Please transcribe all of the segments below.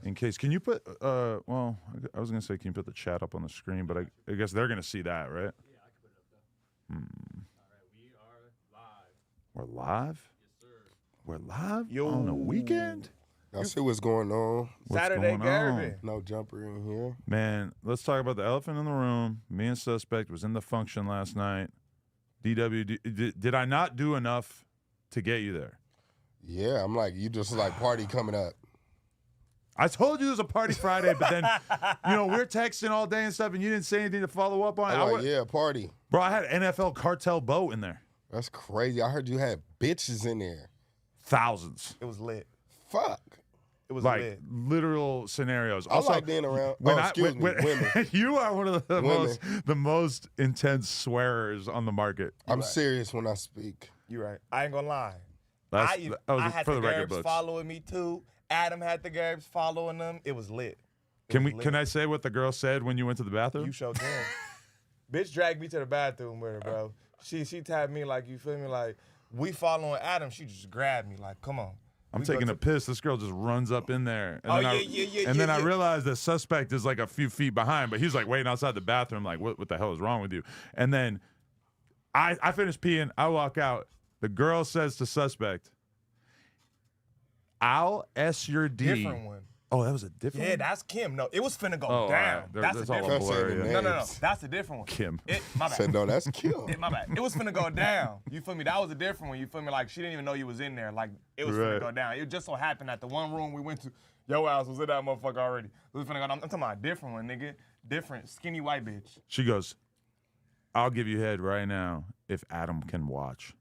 in case, can you put, well, I was going to say, can you put the chat up on the screen, but I guess they're going to see that, right? Yeah, I can put it up there. All right, we are live. We're live? Yes, sir. We're live Yo. on a weekend? I see what's going on. What's Saturday going Garvin. on? No jumper in here. Man, let's talk about the elephant in the room. Me and Suspect was in the function last night. DW, did I not do enough to get you there? Yeah, I'm like, you just like party coming up. I told you it was a party Friday, but then, we're texting all day and stuff, and you didn't say anything to follow up on it. I'm like, yeah, party. Bro, I had NFL cartel boat in there. That's crazy. I heard you had bitches in there. Thousands. It was lit. Fuck. It was Like, lit. literal scenarios. I Also, like being around. when Women. you are one of the Women. most intense swearers on the market. I'm serious when I speak. You right. I ain't gonna lie. That I was had for the the record Garbs books. following me too. Adam had the Garbs following them. It was lit. Can I say what the girl said when you went to the bathroom? You showed them. Bitch dragged me to the bathroom with her, bro. She tapped me like, you feel me? Like, we following Adam. She just grabbed me like, come on. I'm taking a piss. This girl just runs up in there. And Oh, then I realized the suspect is like a few feet behind, but he's like waiting outside the bathroom like, what the hell is wrong with you? And then I finish peeing. I walk out. The girl says to suspect, I'll S your D. Different one. Oh, that was a different Yeah, one? that's Kim. No, it was finna go all down. right. That's a That's all different a one. blur, yeah. No. That's a different one. Kim. My I said, bad. no, that's cute. My bad. It was finna go down. You feel me? That was a different one. You feel me? Like, she didn't even know you was in there. Like, it was Right. finna go down. It just so happened that the one room we went to, your ass was in that motherfucker already. It was finna go down. I'm talking about a different one, nigga. Different, skinny white bitch. She goes, I'll give you head right now if Adam can watch.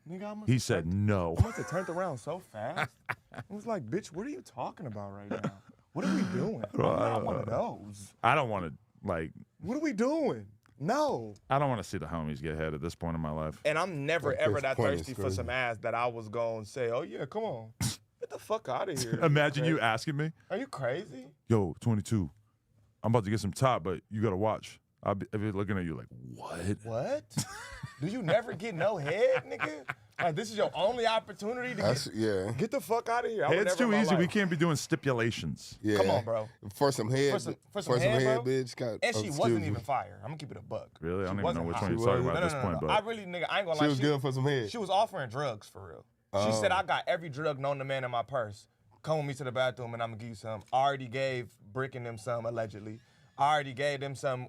Nigga, I must He have said turned- no. I must have turned around so fast. I was like, bitch, what are you talking about right now? What are we doing? I'm not one of those. I don't want to, like, What are we doing? No. I don't want to see the homies get head at this point in my life. And I'm never, Like, ever this that point is thirsty for crazy. some ass that I was going to say, oh, yeah, come on. Get the fuck out of here. Imagine you crazy? asking me, Are you crazy? yo, 22, I'm about to get some top, but you got to watch. I'll be looking at you like, what? What? Do you never get no head, nigga? Like, this is your only opportunity to That's, yeah. get the fuck out of here. I would It's never in too my easy. life. We can't be doing stipulations. Yeah. Come on, bro. For some head, For some head, bro. bitch. God, And she excuse wasn't me. even fire. I'm gonna keep it a buck. Really? I don't She even know wasn't which hot. one you're She talking wasn't. about at this point, No. but I really, nigga, I ain't gonna She lie. was good for some head. She was offering drugs for real. She said, I got every drug known to man in my purse. Come with me to the bathroom and I'm gonna give you some. I already gave Brick and them some, allegedly. I already gave them some,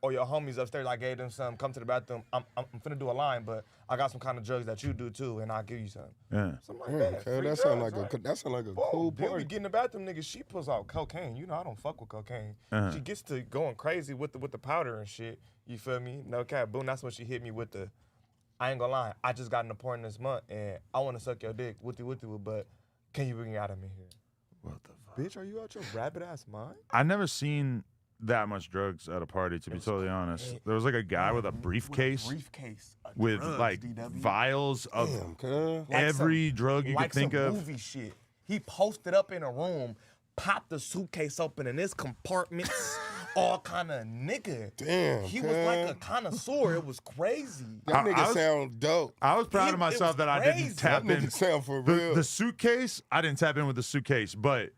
or your homies upstairs, I gave them some. Come to the bathroom. I'm finna do a line, but I got some kind of drugs that you do too, and I'll give you some. yeah. Something like Yeah, that. okay, Free that sound drugs, like right? that sound like a Boom. cool Then we party. get in the bathroom, nigga. She pulls out cocaine. You know I don't fuck with cocaine. Uh-huh. She gets to going crazy with the powder and shit. You feel me? No cap. Boom. That's when she hit me with the. I ain't gonna lie. I just got an appointment this month and I want to suck your dick. Wooty, but can you bring it out of me here? What the fuck? Bitch, are you out your rabbit ass mind? I never seen that much drugs at a party, to be totally honest. There was like a guy with a briefcase Briefcase. of with drugs, like DW. vials of Damn, cuz. Like every some- drug you like could think some of. movie shit. He posted up in a room, popped the suitcase open in his compartments, all kind of nigga. Damn, He was like cuz. a connoisseur. It was crazy. That I nigga was- sound dope. I was proud It of myself was that I crazy. didn't tap That in. nigga sound for real. The suitcase, I didn't tap in with the suitcase, but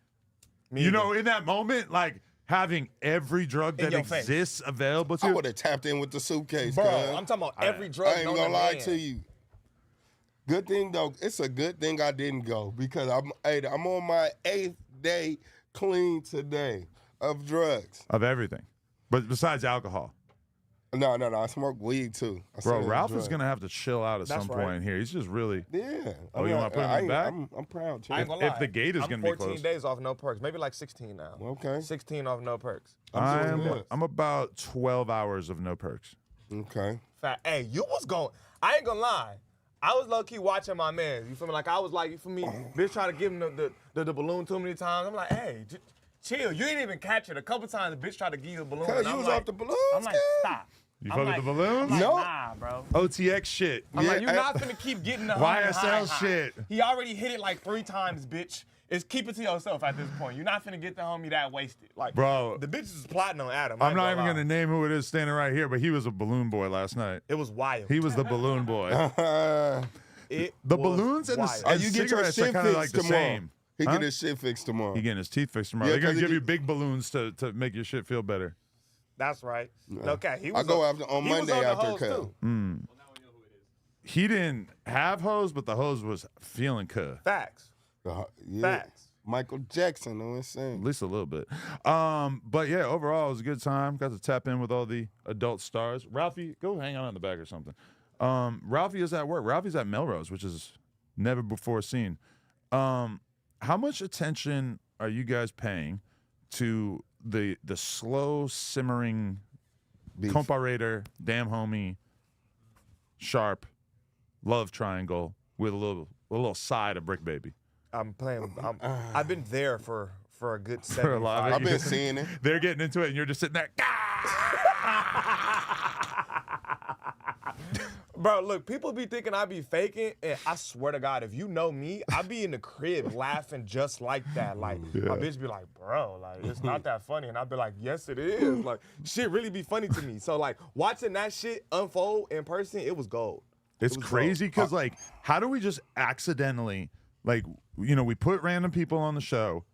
Me you either. know, in that moment, like having every drug In that your face. exists available to I you. would have tapped in with the suitcase, Bro, cuz. I'm talking about every I drug. ain't known gonna lie man. to you. Good thing though, it's a good thing I didn't go because I'm on my 8th day clean today of drugs. Of everything, but besides alcohol. No, I smoke weed too. I Bro, said Ralph is drugs. gonna have to chill out at That's some right. point here. He's just really. Yeah. Oh, you wanna put him in the back? I'm proud, I ain't Chip. gonna If lie. the gate is I'm gonna be 14 closed. days off no perks. Maybe like 16 now. Okay. 16 off no perks. I'm about 12 hours of no perks. Okay. Fat. Hey, you was going. I ain't gonna lie. I was low key watching my man. You feel me? Like I was like, you feel me? Bitch trying to give him the balloon too many times. I'm like, hey, chill. You ain't even catch it. A couple times the bitch tried to give you a balloon. Cuz and you I'm was like, off the balloons, I'm like, cuz. stop. You I'm fuck like, with the balloons? I'm like, No. nah, bro. OTX shit. I'm like, you're Yeah, not finna keep getting the YSL high. shit. He already hit it like 3 times, bitch. It's keep it to yourself at this point. You're not finna get the homie that wasted. Like, Bro. the bitch is plotting on Adam. I'm not even lie. gonna name who it is standing right here, but he was a balloon boy last night. It was wild. He was the balloon boy. It The was balloons and wild. the Oh, and you get your cigarettes are shit kind of like fixed the tomorrow. same. He get his shit fixed tomorrow. He getting his teeth fixed tomorrow. Yeah, They're gonna 'cause give he- you big balloons to make your shit feel better. That's right. Okay, he was I go after on he was Monday on the after hose, cut. too. He didn't have hose, but the hose was feeling cuh. Facts. Yeah. Facts. Michael Jackson, know what I'm saying? At least a little bit. But yeah, overall it was a good time. Got to tap in with all the adult stars. Ralphie, go hang out in the back or something. Ralphie is at work. Ralphie's at Melrose, which is never before seen. How much attention are you guys paying to the slow simmering Beef. Compa Raider, Damn Homie, Sharp, love triangle with a little side of Brick Baby? I'm playing. I've been there for a good For a lot 75 of I've been seeing it. They're getting into it, and you're just sitting there. Bro, look, people be thinking I be faking, and I swear to God, if you know me, I be in the crib laughing just like that. Like, my bitch be like, bro, like, it's not that funny. And I be like, yes, it is. Like, shit really be funny to me. So, like, watching that shit unfold in person, it was gold. It's was crazy because, like, how do we just accidentally, like, you know, we put random people on the show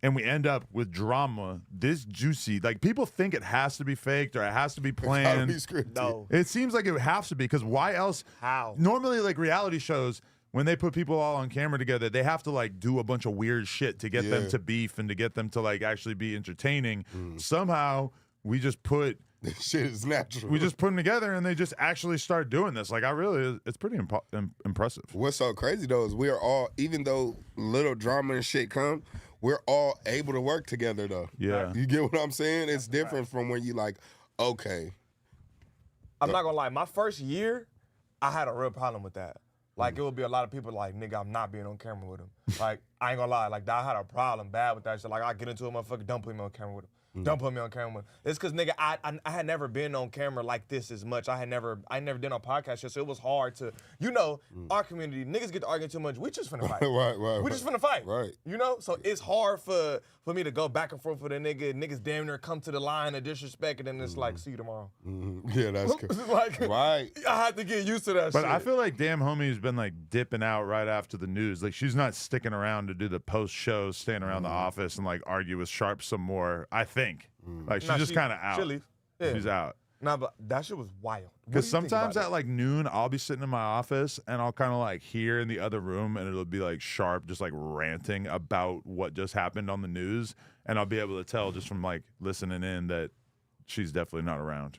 and we end up with drama this juicy. Like, people think it has to be faked or it has to be Gotta planned. be scripted. No. It seems like it has to be because why else? How? Normally, like, reality shows, when they put people all on camera together, they have to, like, do a bunch of weird shit to get them Yeah. to beef and to get them to, like, actually be entertaining. Somehow, we just put This shit is natural. we just put them together and they just actually start doing this. Like, it's pretty impressive. What's so crazy though is we are all, even though little drama and shit come, we're all able to work together though. Yeah. You get what I'm saying? It's different from when you like, okay, I'm not gonna lie, my first year, I had a real problem with that. Like, it would be a lot of people like, nigga, I'm not being on camera with him. Like, I ain't gonna lie, like, I had a problem bad with that shit. Like, I get into a motherfucker, don't put me on camera with him. Don't put me on camera with him. It's because, nigga, I had never been on camera like this as much. I never did on podcast shit, so it was hard to, you know, our community, niggas get to arguing too much. We just finna fight. right. We just finna fight. Right. You know? So it's hard for me to go back and forth with a nigga. Niggas damn near come to the line of disrespect, and then it's like, see you tomorrow. Yeah, that's cool. Like, Right. I had to get used to that But shit. I feel like Damn Homie's been like dipping out right after the news. Like, she's not sticking around to do the post shows, staying around the office and like argue with Sharp some more. I think. Like, she's Nah, just kind of out. She'll leave. Yeah. She's out. Nah, but that shit was wild. What Because do you think sometimes about at like noon, I'll be sitting in my office and I'll kind of like hear in the other room, and it'll be like Sharp just like ranting about what just happened on the news, and I'll be able to tell just from like listening in that she's definitely not around.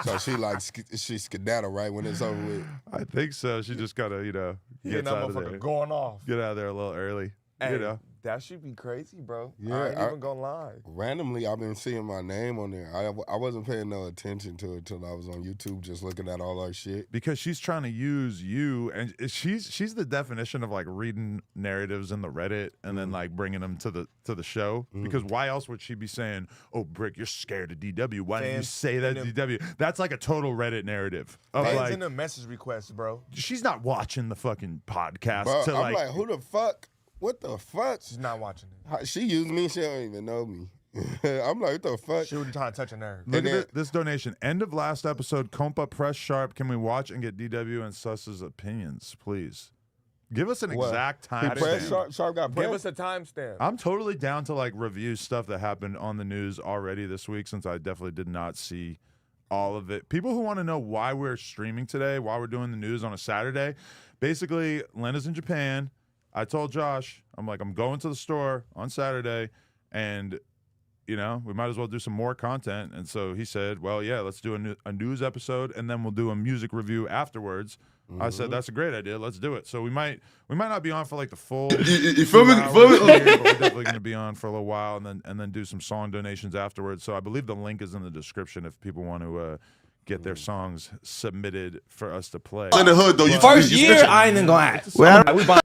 So she like she skedaddle right when it's over with. I think so. She just gotta, you know, Yeah, get that out of there. motherfucker going off. Get out of there a little early. Hey, You know. that should be crazy, bro. Yeah, I ain't even gonna lie. Randomly, I've been seeing my name on there. I wasn't paying no attention to it till I was on YouTube, just looking at all our shit. Because she's trying to use you, and she's the definition of like reading narratives in the Reddit and then like bringing them to the show. Because why else would she be saying, "Oh, Brick, you're scared of DW. Why didn't you Fans say that to in DW?" That's like a total Reddit narrative of Fans like in the message requests, bro. she's not watching the fucking podcast Bro, to I'm like. like, who the fuck? What the fuck? She's not watching it. She used me. She don't even know me. I'm like, what the fuck? She really trying to touch a nerve. Look and at then- this donation. End of last episode. Compa press Sharp. Can we watch and get DW and Suss's opinions, please? Give us an What? exact He time. pressed Sharp got Give pressed. us a timestamp. I'm totally down to like review stuff that happened on the news already this week, since I definitely did not see all of it. People who want to know why we're streaming today, why we're doing the news on a Saturday. Basically, Lena's in Japan. I told Josh, I'm like, I'm going to the store on Saturday, and you know, we might as well do some more content. And so he said, well, yeah, let's do a news episode, and then we'll do a music review afterwards. I said, that's a great idea. Let's do it. So we might not be on for like the full. You feel me? 2 hours Feel me? here, but we're definitely going to be on for a little while, and then do some song donations afterwards. So I believe the link is in the description if people want to get their songs submitted for us to play. In the hood though, you First you year, snitching. I ain't even gonna ask. Well,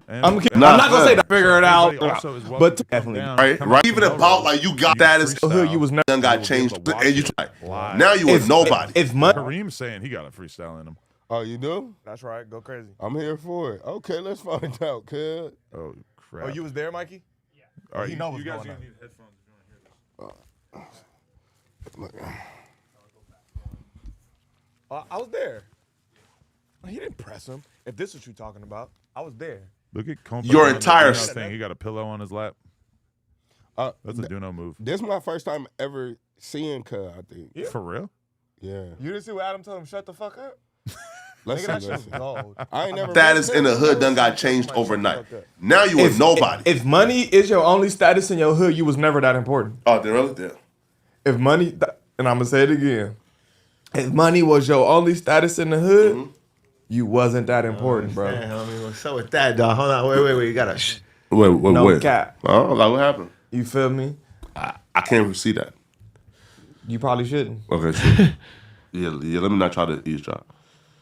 And- I'm and- not gonna say to figure it out, Everybody also is welcome but to come definitely. down, Right, come right. out Even to about Melrose. like you got can that as freestyle. you was never done We'll got be changed, able to watch and you it live. now you was nobody. If money, Kareem's saying he got a freestyle in him. Oh, you do? That's right. Go crazy. I'm here for it. Okay, let's find out, cuz. Oh crap! Oh, you was there, Mikey? All right, you know what's you guys going are on. gonna need headphones if you want to hear this. I was there. He didn't press him. If this is what you're talking about, I was there. Look at Compa Your doing the entire Duno thing. He got a pillow on his lap. That's a Duno move. This is my first time ever seeing Cuz, I think. Yeah. For real? Yeah. You didn't see what Adam told him? Shut the fuck up. Let's Nigga, that see. shit Let's was see. gold. I ain't never Status read in the that. hood done got changed overnight. Now you a nobody. If money is your only status in your hood, you was never that important. Oh, they really did. If money, and I'm gonna say it again, if money was your only status in the hood, you wasn't that important, bro. Man, homie, what's up with that, dog? Hold on, wait. You gotta. Wait. No cap. Oh, like what happened? You feel me? I can't really see that. You probably shouldn't. Okay, sure. yeah. Let me not try to eavesdrop.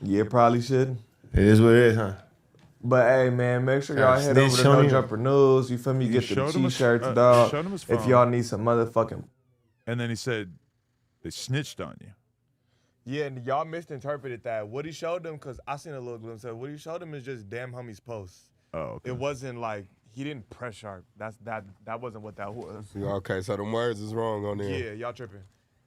Yeah, probably shouldn't. It is what it is, huh? But hey, man, make sure y'all head over to Snitch No on you. Jumper News. You feel me? Get the showed him his- t-shirts, you dog. showed him his If phone. y'all need some motherfucking. And then he said they snitched on you. Yeah, and y'all misinterpreted that. What he showed them, because I seen a little glimpse of it, what he showed them is just damn homie's post. Oh, okay. It wasn't like, he didn't press sharp. That wasn't what that was. Yeah, okay, so them words is wrong on there. Yeah, y'all tripping.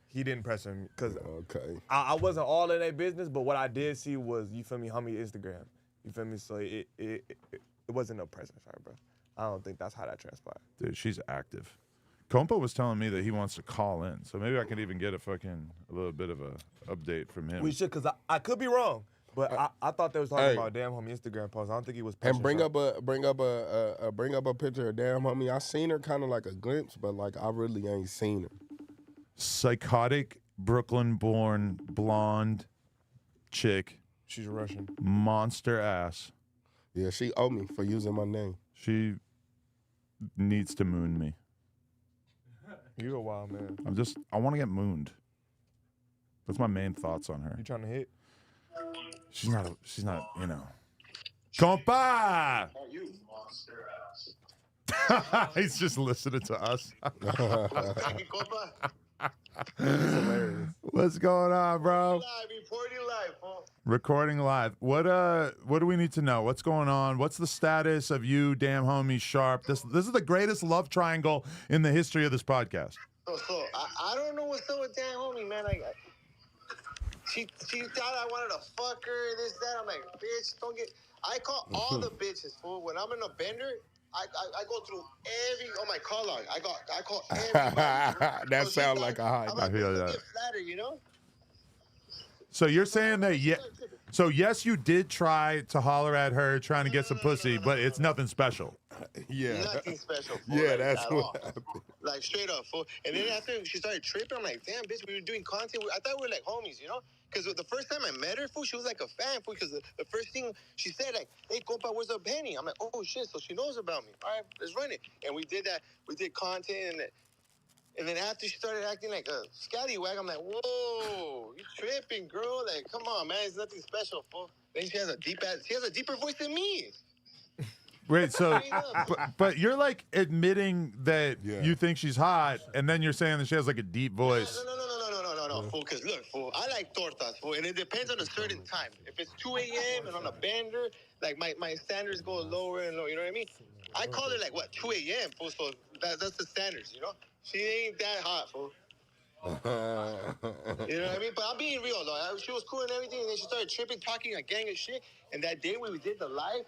He didn't press him, because Okay. I wasn't all in their business, but what I did see was, you feel me, homie Instagram. You feel me? So it wasn't no pressing sharp, bro. I don't think that's how that transpired. Dude, she's active. Compa was telling me that he wants to call in, so maybe I could even get a little bit of a update from him. We should, because I could be wrong, but I thought they was talking Hey. about damn homie Instagram post. I don't think he was And pressing sharp. bring up a picture of damn homie. I seen her kind of like a glimpse, but like I really ain't seen her. Psychotic, Brooklyn-born, blonde chick, She's Russian. monster ass. Yeah, she owe me for using my name. She needs to moon me. You a wild man. I want to get mooned. That's my main thoughts on her. You trying to hit? She's not, you know. Compa! He's just listening to us. What's going on, bro? Recording live. What do we need to know? What's going on? What's the status of you, damn homie Sharp? This is the greatest love triangle in the history of this podcast. So I don't know what's up with that homie, man. Like, she thought I wanted to fuck her, this, that. I'm like, bitch, don't get. I call all the bitches, fool. When I'm in a bender, I go through on my call log. I call everybody. That sounds like a high. I'm like, I feel bitch, that. get flattered, you know? So you're saying that yes, you did try to holler at her trying to get some pussy, but it's nothing special. Yeah. Nothing special, fool. Yeah, like, that's at what all. happened. Like, straight up, fool. And then after she started tripping, I'm like, damn, bitch, we were doing content. I thought we were like homies, you know? Because the first time I met her, fool, she was like a fan, fool. Because the first thing she said, like, hey, compa, where's the Benny? I'm like, oh, shit, so she knows about me. All right, let's run it. And we did that. We did content. And then after she started acting like a scallywag, I'm like, whoa, you tripping, girl. Like, come on, man. It's nothing special, fool. Then she has a deeper voice than me. Wait, so but you're like admitting that Yeah. you think she's hot, and then you're saying that she has like a deep voice. No, fool. Because look, fool, I like tortas, fool, and it depends on a certain time. If it's 2 a.m. and on a bender, like my standards go lower and lower. You know what I mean? I call it like what 2 a.m. fool. So that's the standards, you know. She ain't that hot, fool. You know what I mean? But I'm being real though. She was cool and everything, and then she started tripping, talking a gang of shit. And that day when we did the live,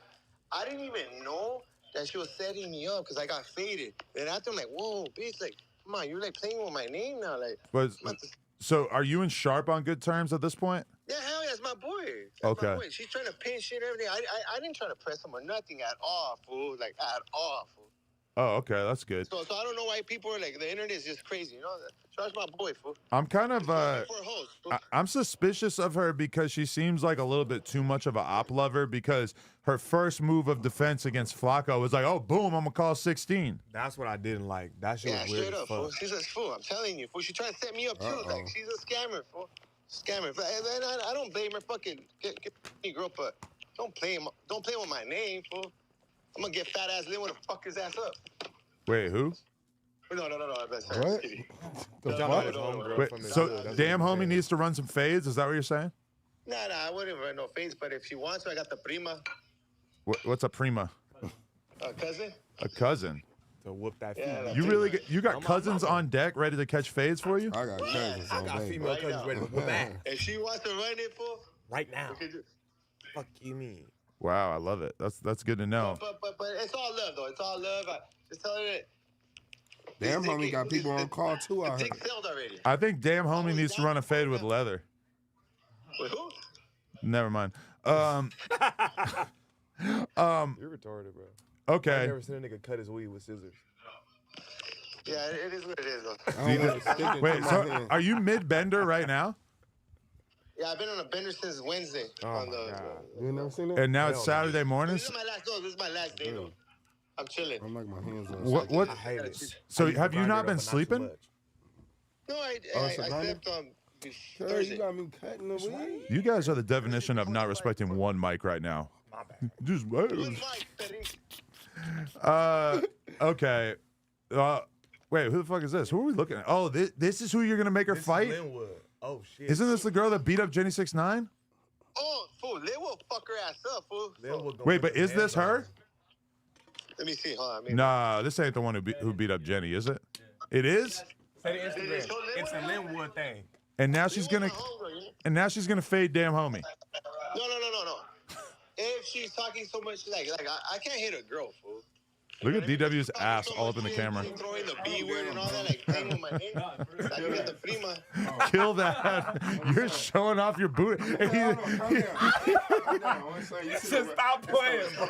I didn't even know that she was setting me up because I got faded. Then after I'm like, whoa, bitch, like, come on, you're like playing with my name now, like. So are you and Sharp on good terms at this point? Yeah, hell yeah, it's my boy. That's Okay. my boy. She's trying to pin shit, everything. I didn't try to press him or nothing at all, fool. Like, at all, fool. Oh, okay, that's good. So I don't know why people are like, the internet is just crazy, you know? Charge my boy, fool. I'm kind of For a host, fool. I'm suspicious of her because she seems like a little bit too much of a op lover, because her first move of defense against Flacco was like, oh, boom, I'm gonna call 16. That's what I didn't like. That shit Yeah, was weird straight as up, fuck. fool. She's a fool. I'm telling you, fool. She trying to set me up too. Like, she's a scammer, fool. Scammer. And I don't blame her. Fucking get me, girl, but don't play with my name, fool. I'm gonna get fat ass Lynn when I fuck his ass up. Wait, who? No. That's What? Wait, so damn homie needs to run some fades? Is that what you're saying? Nah, I wouldn't run no face, but if she wants to, I got the prima, What's a prima? cousin. A cousin. To whoop that Yeah, female. like- You got cousins on deck ready to catch fades for you? I got cousins I on got baby. female cousins ready to whoop ass If she wants to run it, fool, right now. we could do. Fuck you mean? Wow, I love it. That's good to know. But it's all love though. It's all love. Just tell her that. Damn, homie got people on call too out The here. dick failed already. I think damn homie needs to run a fade with leather. With who? Never mind. You're retarded, bro. Okay. I never seen a nigga cut his weed with scissors. Yeah, it is what it is though. I don't want to stick it Wait, to my so hand. are you mid bender right now? Yeah, I've been on a bender since Wednesday. on the. You ain't never seen that? And now it's Saturday This mornings. is my last. No, this is my last day though. I'm chilling. I'm like my hands on. What? I hate it. So I used to have you grind not it up, been but too sleeping? much. No, I it's a grinder? slept Girl, Thursday. you got me cutting the weed. You guys are the definition of not respecting one mic right now. My bad. Just Who's Mike, Perrin? okay. Wait, who the fuck is this? Who are we looking at? Oh, this is who you're gonna make her This fight. is Linwood. Oh shit. Isn't this the girl that beat up Jenny 6ix9ine? Oh, fool, they will fuck her ass up, fool. Linwood gonna Wait, put but them is this hands on her? Let me see. Hold on. Maybe. Nah, this ain't the one who beat up Jenny, is it? It is. Say the Instagram. It's a Linwood thing. And now she's They gonna want my homegirl, you know? and now she's gonna fade damn homie. No. If she's talking so much, I can't hit a girl, fool. Look at DW's Talking ass so all up much in the shit, camera. Throwing the B word and all that, like playing with my name. Like, you got the prima. Kill that. You're showing off your boot. And Just stop playing, bro.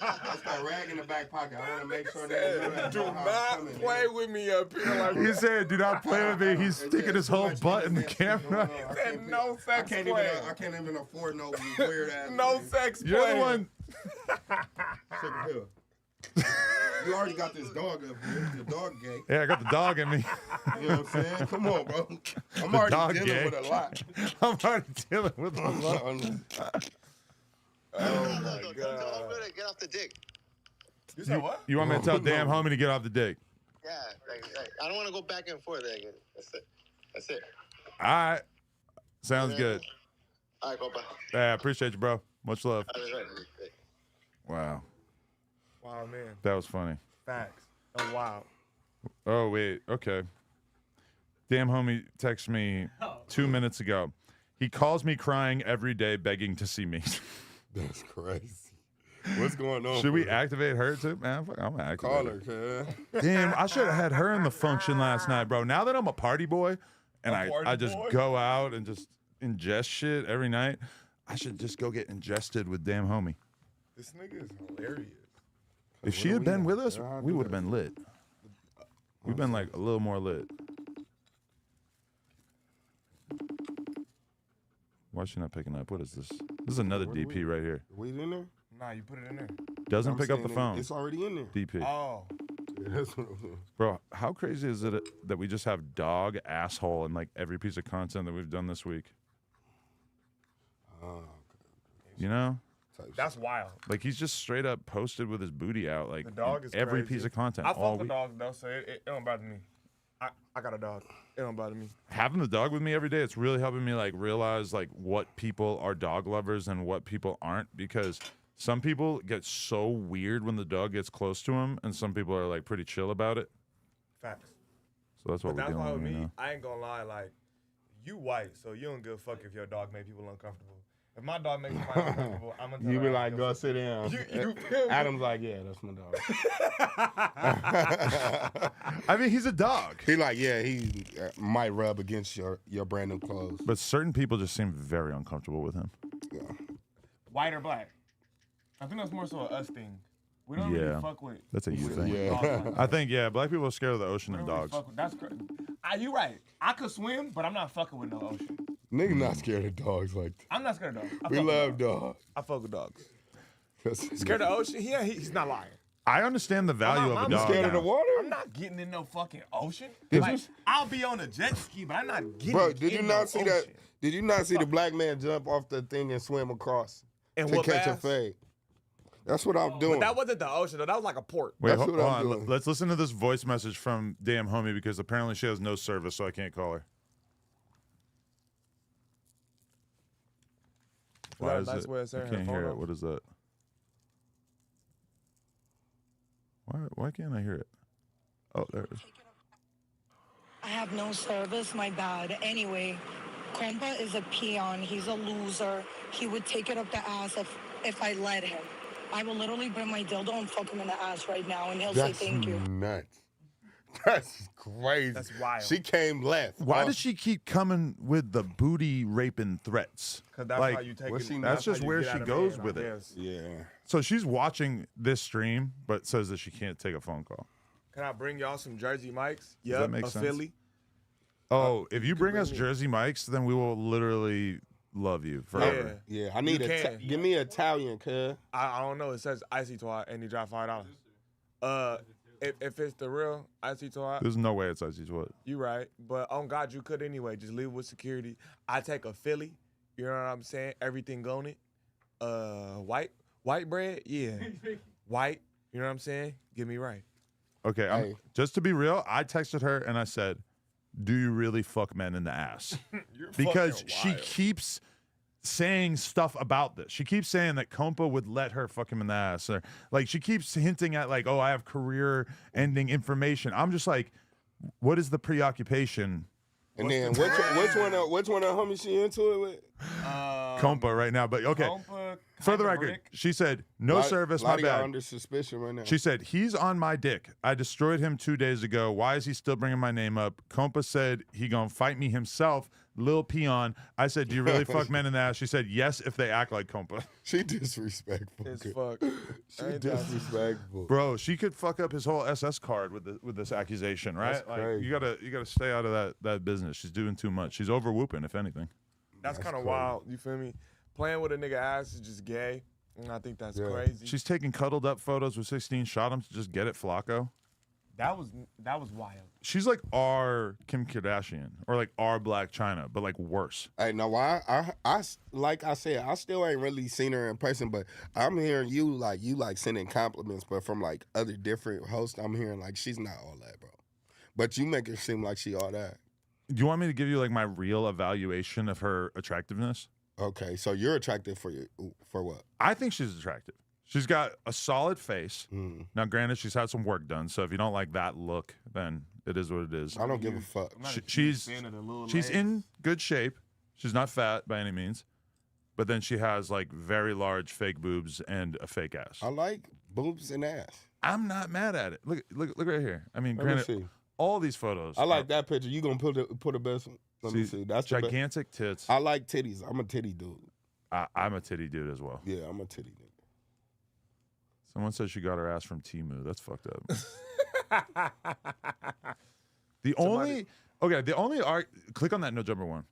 That's that rag in the back pocket. I want to make sure that Do not play with me up here like he said, "Do not play with me." He's sticking his whole butt in the camera. that. No sex I play. can't even afford no weird ass. No sex You're play. the one. Sugar pill. You already got this dog up here. Your dog gay. Yeah, I got the dog in me. You know what I'm saying? Come on, bro. I'm The dog already dealing gay. with a lot. I'm already dealing with a lot. Oh my Tell god. her to get off the dick. You said what? You want me to tell damn homie to get off the dick? Yeah, I don't want to go back and forth. That's it. All right. Sounds good. All right, Compa. Yeah, I appreciate you, bro. Much love. I was right. Wow. Wow, man. That was funny. Facts. Oh wow. Oh, wait. Okay. Damn homie texted me 2 minutes ago. He calls me crying every day begging to see me. That's crazy. What's going on? Should we activate her too? Man, fuck, I'm gonna activate Call her. her, cuz. Damn, I should have had her in the function last night, bro. Now that I'm a party boy and I just go out and just ingest shit every night, I should just go get ingested with damn homie. This nigga is hilarious. If she had been with us, we would have been lit. We've been like a little more lit. Why is she not picking up? What is this? This is another DP right here. Weed in there? Nah, you put it in there. Doesn't I'm pick up the saying phone. It's already in there. DP. Oh. Yeah, that's what I'm saying. Bro, how crazy is it that we just have dog asshole in like every piece of content that we've done this week? You know? That's wild. Like he's just straight up posted with his booty out like The dog in is every crazy. piece of content I all fuck with week. dogs though, so it don't bother me. I got a dog. It don't bother me. Having the dog with me every day, it's really helping me like realize like what people are dog lovers and what people aren't, because some people get so weird when the dog gets close to them and some people are like pretty chill about it. Facts. So that's what But we're that's why doing. with You me, know? I ain't gonna lie, like, you white, so you don't give a fuck if your dog make people uncomfortable. If my dog makes somebody uncomfortable, I'm gonna tell You her be I like, don't go give a sit down. You feel me? Adam's like, yeah, that's my dog. I mean, he's a dog. He like, yeah, he might rub against your brand new clothes. But certain people just seem very uncomfortable with him. White or black? I think that's more so a us thing. We don't Yeah. really fuck with. That's a you with thing. Yeah. dogs like that. I think, yeah, black people are scared of the ocean We and don't really dogs. fuck with- That's crazy. You right. I could swim, but I'm not fucking with no ocean. Nigga not scared of dogs like that. I'm not scared of dogs. I We fuck with love dogs. dogs. I fuck with dogs. Scared Scared of the ocean? Yeah, he's not lying. I understand the value of a I'm dog. scared of the now. water? I'm not getting in no fucking ocean. Did Like, you- I'll be on a jet ski, but I'm not getting Bro, did you in not no see that? ocean. Did you not see the black man jump off the thing and swim across And to whoop catch a ass? fade? That's what I'm doing. But that wasn't the ocean, though. That was like a port. Wait, That's hold what I'm on. doing. Let's listen to this voice message from damn homie because apparently she has no service, so I can't call her. Why is nice it? way of saying I her can't phone hear it. off? What is that? Why can't I hear it? Oh, there it is. I have no service, my bad. Anyway, Compa is a peon. He's a loser. He would take it up the ass if if I let him. I will literally bring my dildo and fuck him in the ass right now, and he'll say That's thank you. nuts. That's crazy. That's wild. She came left. Why does she keep coming with the booty raping threats? Because that's Like, how you take what's it. she- that's how just you where get she at a goes man, with I it. guess. Yeah. So she's watching this stream, but says that she can't take a phone call. Can I bring y'all some Jersey mics? Does that make a sense? Philly. Oh, if you bring bring us me. Jersey Mikes, then we will literally love you forever. Yeah, I need You a can. give me Italian, cuz. I don't know. It says icy twat, and he dropped $5. If it's the real icy twat, There's no way it's icy what. you right. But on God, you could anyway. Just leave it with security. I take a Philly. You know what I'm saying? Everything on it. White bread, yeah. White. You know what I'm saying? Get me right. Okay, Hey. just to be real, I texted her and I said, "Do you really fuck men in the ass?" Because she keeps saying stuff about this. She keeps saying that Compa would let her fuck him in the ass, or like she keeps hinting at like, "Oh, I have career-ending information." I'm just like, what is the preoccupation? And then which one of homies she into it with? Compa right now, but okay. For the record, she said, "No service, my Lot of y'all bad." under suspicion right now. She said, "He's on my dick. I destroyed him 2 days ago. Why is he still bringing my name up?" Compa said he gonna fight me himself. Lil Peon. I said, "Do you really fuck men in the ass?" She said, "Yes, if they act like Compa." She disrespectful. As kid. fuck. She Ain't that- disrespectful. Bro, she could fuck up his whole SS card with this accusation, right? That's Like, crazy. you gotta stay out of that business. She's doing too much. She's over whooping, if anything. That's kind of crazy. wild. You feel me? Playing with a nigga ass is just gay. And I think that's Yeah. crazy. She's taking cuddled up photos with 16 shot 'em to just get it, Flacco. That was wild. She's like our Kim Kardashian or like our Black China, but like worse. Hey, no, I like I said, I still ain't really seen her in person, but I'm hearing you like sending compliments, but from like other different hosts, I'm hearing like she's not all that, bro. But you make her seem like she all that. Do you want me to give you like my real evaluation of her attractiveness? Okay, so you're attractive for what? I think she's attractive. She's got a solid face. Mm. Now, granted, she's had some work done, so if you don't like that look, then it is what it is. I don't give a fuck. She's in good shape. She's not fat by any means, but then she has like very large fake boobs and a fake ass. I like boobs and ass. I'm not mad at it. Look right here. I mean, Let me granted, see. all these photos. I like that picture. You gonna put a best one? Let me see. That's the best. gigantic tits. I like titties. I'm a titty dude. I'm a titty dude as well. Yeah, I'm a titty dude. Someone said she got her ass from Temu. That's fucked up. The only click on that no jumper one.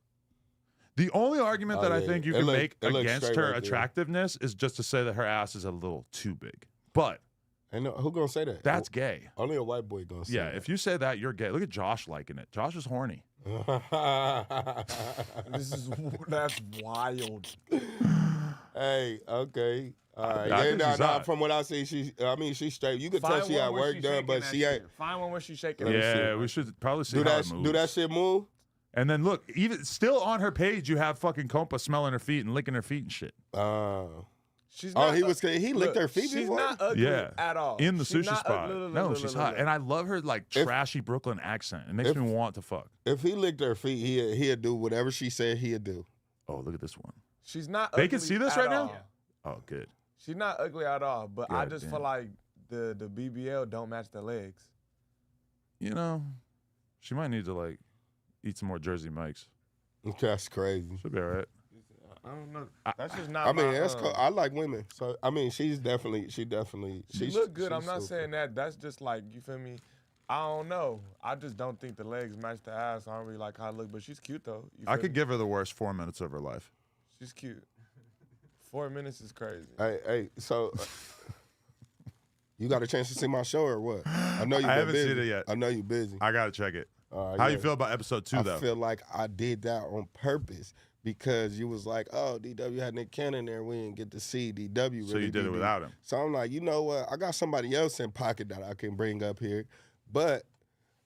The only argument Oh, that I yeah, think you it can look- make it looks against straight her right there. attractiveness is just to say that her ass is a little too big. But And who gonna say that? that's gay. Only a white boy gonna say Yeah, that. if you say that, you're gay. Look at Josh liking it. Josh is horny. That's wild. Hey, okay. All right. I Yeah, think she's hot. from what I see, she's straight. You can tell she got work done, but she ain't. Find one where she's shaking. Let me that see. Yeah, we should probably see Do how that, it moves. do that shit move? And then look, even still on her page, you have fucking Compa smelling her feet and licking her feet and shit. She's Oh, not he u- was he licked her feet She's before? not ugly Yeah, at all. in the She's sushi not spot. ugly. No, she's hot, and I love her like trashy Brooklyn accent. It makes If- me want to fuck. If he licked her feet, he'd do whatever she said he'd do. Oh, look at this one. She's not. They ugly can see this at right now? all. Oh, good. She's not ugly at all, but I God just damn. feel like the BBL don't match the legs. You know, she might need to like eat some more Jersey Mikes. That's crazy. Should be all right. I don't know. That's just not. I mean, my, that's cool. I like women, so I mean, she definitely. She look good. I'm not saying that. That's just like, you feel me? I don't know. I just don't think the legs match the ass. I don't really like how it look, but she's cute though. You I feel could me? give her the worst 4 minutes of her life. She's cute. 4 minutes is crazy. Hey, so you got a chance to see my show or what? I know you. I been haven't busy. seen it yet. I know you busy. I gotta check it. How yeah. you feel about episode 2 I though? feel like I did that on purpose because you was like, oh, DW had Nick Cannon there. We didn't get to see DW. Really So you did it without him. So I'm like, you know what? I got somebody else in pocket that I can bring up here, but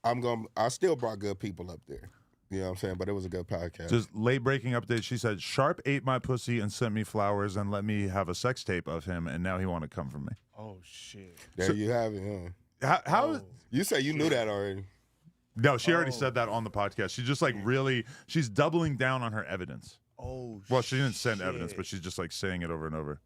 I still brought good people up there. You know what I'm saying? But it was a good podcast. Just late breaking update. She said Sharp ate my pussy and sent me flowers and let me have a sex tape of him, and now he want to come from me. Oh shit. there you have it, huh? How? You say you knew that already. No, she already said that on the podcast. She's just like really. She's doubling down on her evidence. Oh. Well, she didn't send shit. evidence, but she's just like saying it over and over.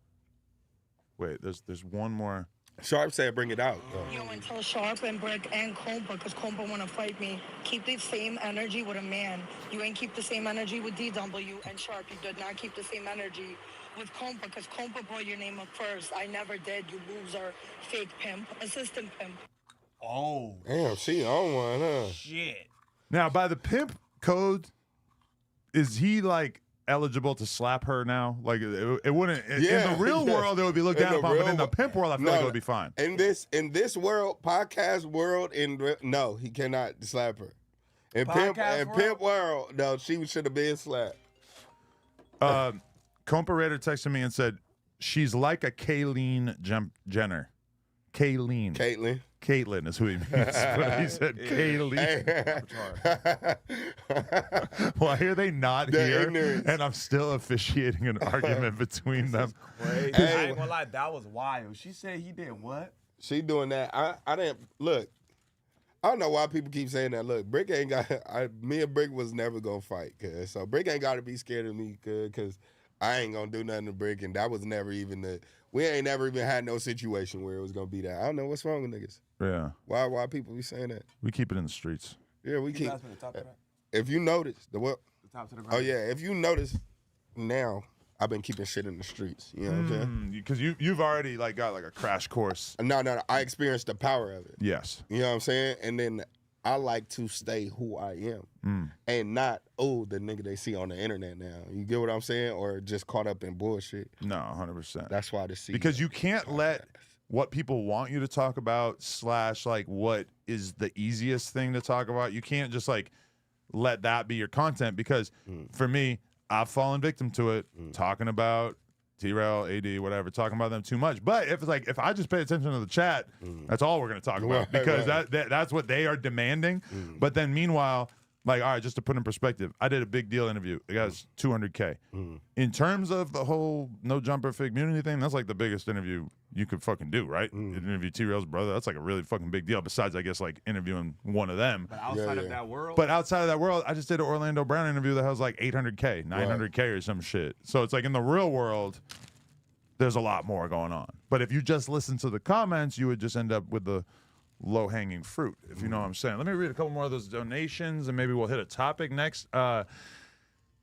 Wait, there's one more. Sharp said bring it out. Yo, and tell Sharp and Brick and Compa, because Compa want to fight me. Keep the same energy with a man. You ain't keep the same energy with DW and Sharp. You did not keep the same energy with Compa, because Compa brought your name up first. I never did. You loser, fake pimp, assistant pimp. Oh, Damn, she on one, huh? shit. Now, by the pimp code, is he like eligible to slap her now? Like it wouldn't. Yeah, in the real yeah. world, it would be looked In down the upon. But real in the wo- pimp world, I feel like it would be fine. In this world, podcast world, no, he cannot slap her. In pimp world, no, she should have been slapped. Compa Raider texted me and said she's like a Kayleen Jenner. Caitlyn is who he means, but he said Kayleen. Why are they not The here? ignorance. And I'm still officiating an argument between them. Hey, I ain't gonna lie, that was wild. She said he did what? She doing that. I didn't look. I don't know why people keep saying that. Look, Brick ain't got. Me and Brick was never gonna fight, cause so Brick ain't got to be scared of me, cause I ain't gonna do nothing to Brick, and that was never even the. We ain't never even had no situation where it was gonna be that. I don't know what's wrong with niggas. Yeah, Why people be saying that? we keep it in the streets. Yeah, we keep. Pass me the top of that. If you notice the what? The top to the ground. Oh yeah, if you notice, now I've been keeping shit in the streets. You know what I'm saying? Because you've already like got like a crash course. No, I experienced the power of it. Yes. You know what I'm saying? And then I like to stay who I am and not, the nigga they see on the internet now. You get what I'm saying? Or just caught up in bullshit. No, 100%. That's why the C. Because you can't let what people want you to talk about / like what is the easiest thing to talk about. You can't just like let that be your content because for me, I've fallen victim to it, talking about T-Rail, AD, whatever, talking about them too much. But if I just pay attention to the chat, that's all we're going to talk about because that's what they are demanding. But then meanwhile, like, all right, just to put in perspective, I did a big deal interview. It got 200K. In terms of the whole no jumper fake immunity thing, that's like the biggest interview you could fucking do, right? Interview T-Rail's brother, that's like a really fucking big deal. Besides, I guess, like interviewing one of them. But outside of that world. But outside of that world, I just did an Orlando Brown interview that has like 800K, 900K or some shit. So it's like in the real world, there's a lot more going on. But if you just listen to the comments, you would just end up with the low-hanging fruit, if you know what I'm saying. Let me read a couple more of those donations, and maybe we'll hit a topic next.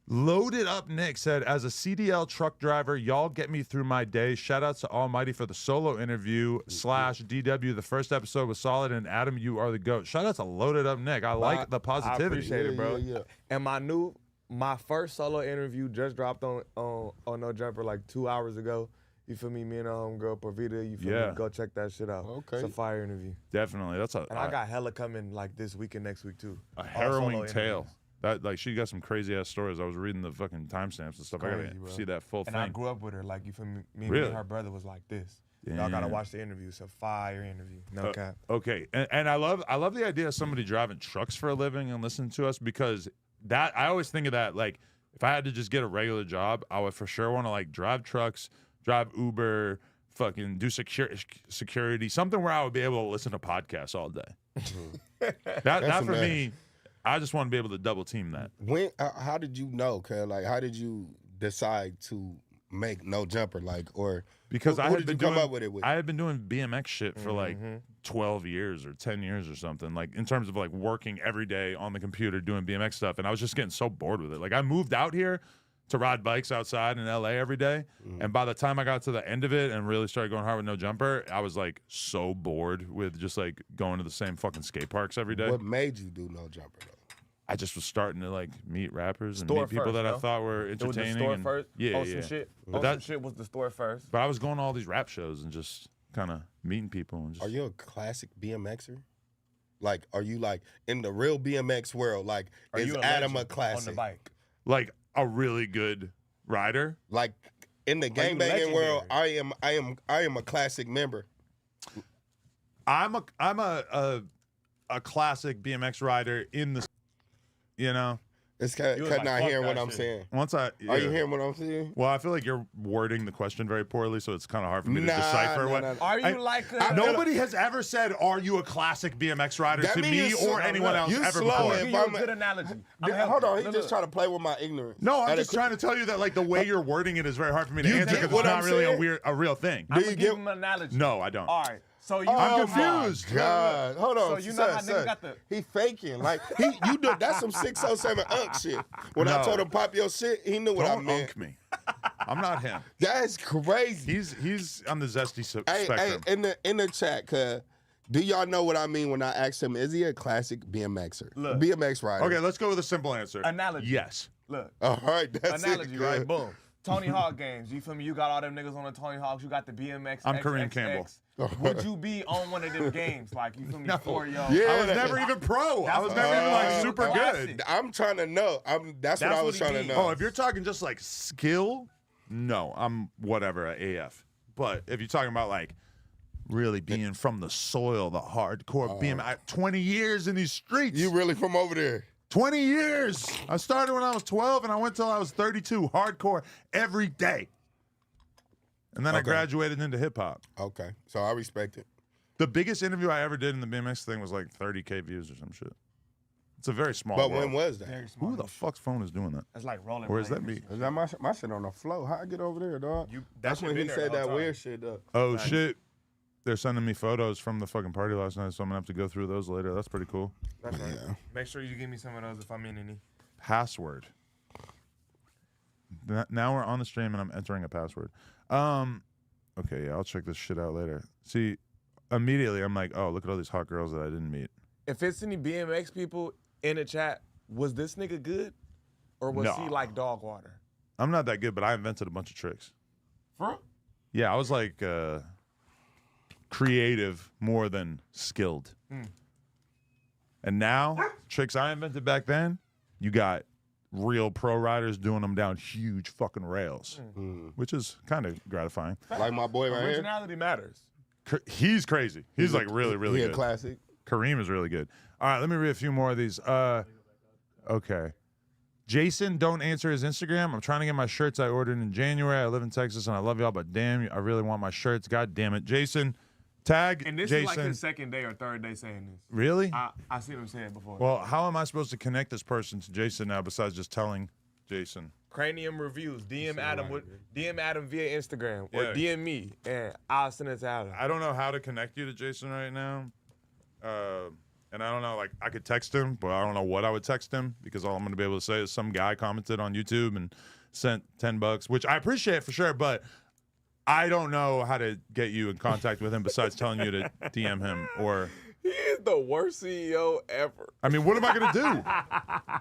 Loaded Up Nick said, as a CDL truck driver, y'all get me through my day. Shout out to Almighty for the solo interview / DW. The first episode was solid, and Adam, you are the GOAT. Shout out to Loaded Up Nick. I like the positivity. I appreciate it, bro. Yeah. And my first solo interview just dropped on No Jumper like 2 hours ago. You feel me? Me and homegirl Pavita, you feel me? Go check that shit out. Okay. It's a fire interview. Definitely. And I got hella coming like this week and next week too. a All harrowing solo tale. interviews. That like she got some crazy ass stories. I was reading the fucking timestamps and stuff. I Crazy, gotta bro. see that full And thing. I grew up with her. Like, you feel me? Me Really? and her brother was like this. Y'all gotta watch the interview. It's a fire interview. No cap. Okay, and I love the idea of somebody driving trucks for a living and listening to us because that I always think of that like if I had to just get a regular job, I would for sure want to like drive trucks, drive Uber, fucking do security, something where I would be able to listen to podcasts all day. That for me, I just want to be able to double team that. When? How did you know? Cause like, how did you decide to make No Jumper? Like, or Because who did you come up with it with? I had been doing BMX shit for like 12 years or 10 years or something, like in terms of like working every day on the computer doing BMX stuff, and I was just getting so bored with it. Like I moved out here to ride bikes outside in LA every day, and by the time I got to the end of it and really started going hard with No Jumper, I was like so bored with just like going to the same fucking skate parks every day. What made you do No Jumper though? I just was starting to like meet rappers and Store meet people first, that I no? thought were It was entertaining. the store and, first. Yeah, Some yeah. shit. But Some shit was the store first. But I was going to all these rap shows and just kind of meeting people and just. Are you a classic BMXer? Like, are you like in the real BMX world? Like, Are is you Adam a legend classic? on the bike? like a really good rider? Like in the you gangbanging world, legendary? I am a classic member. I'm a classic BMX rider in the, you know. It's cause was not like, hearing fuck what that I'm shit. saying. Are Are you hearing what I'm saying? Well, I feel like you're wording the question very poorly, so it's kind of hard for me to Nah, decipher nah, what. nah. Are you like a... Nobody has ever said, "Are you a classic BMX rider?" That to mean me you or slow. anyone else You ever slow before. I'll give you I'm a a- good analogy. Hold on, he just trying to play with my ignorance. No, I'm At a just trying to tell you that like the way you're wording it is very hard for me to You answer get because what it's I'm not really saying? a real thing. I'm Do gonna you give get- him an analogy. No, I don't. All right. So you... I'm Oh confused. my God. Hold on. So you know how niggas got the... He faking. Like you do that's some 607 unk shit. When I No. told him pop your shit, he knew what I Don't meant. unk me. I'm not him. That's crazy. He's on the zesty Hey, spectrum. in the chat, cuz do y'all know what I mean when I asked him, is he a classic BMXer? Look. BMX rider. Okay, let's go with a simple answer. Analogy. Yes. Look. All right, that's Analogy, it. right? cuz. Boom. Tony Hawk games. You feel me? You got all them niggas on the Tony Hawks. You got the BMX. I'm Kareem Campbell. Would you be on one of them games? Like, you feel me? No. For yo. Yeah. I was never even pro. I was never even like super classic. good. I'm trying to know. That's what I what was he trying to means. know. Oh, if you're talking just like skill, no, I'm whatever at AF. But if you're talking about like really being from the soil, the hardcore BMX, 20 years in these streets. You really from over there? 20 years. I started when I was 12 and I went till I was 32, hardcore every day. And then I Okay. graduated into hip hop. Okay, so I respect it. The biggest interview I ever did in the BMX thing was like 30K views or some shit. It's a very small But world. when was that? Very smart. Who the fuck's phone is doing that? That's like rolling. Or is that blades. me? Is that my shit on the floor? How I get over there, dog? That That's shit when been he there said the that whole time. weird shit, though. Oh shit. They're sending me photos from the fucking party last night, so I'm gonna have to go through those later. That's pretty cool. That's right. Yeah. Make sure you give me some of those if I'm in any. Password. Now we're on the stream and I'm entering a password. Okay, yeah, I'll check this shit out later. See, immediately I'm like, oh, look at all these hot girls that I didn't meet. If it's any BMX people in the chat, was this nigga good? Or was he No. like dog water? I'm not that good, but I invented a bunch of tricks. For real? Yeah, I was like creative more than skilled. And now, tricks I invented back then, you got real pro riders doing them down huge fucking rails, which is kind of gratifying. Like my boy right here. Originality matters. He's crazy. He's like really, really He a good. classic. Kareem is really good. All right, let me read a few more of these. Okay. Jason, don't answer his Instagram. I'm trying to get my shirts I ordered in January. I live in Texas and I love y'all, but damn, I really want my shirts. God damn it. Jason, tag And this Jason. is like his second day or third day saying this. Really? I seen him say it before. Well, how am I supposed to connect this person to Jason now besides just telling Jason? Cranium Reviews. DM Adam via Instagram or Yeah. DM me and I'll send it to Adam. I don't know how to connect you to Jason right now. And I don't know, like, I could text him, but I don't know what I would text him because all I'm going to be able to say is some guy commented on YouTube and sent $10, which I appreciate for sure, but I don't know how to get you in contact with him besides telling you to DM him or... He is the worst CEO ever. I mean, what am I going to do?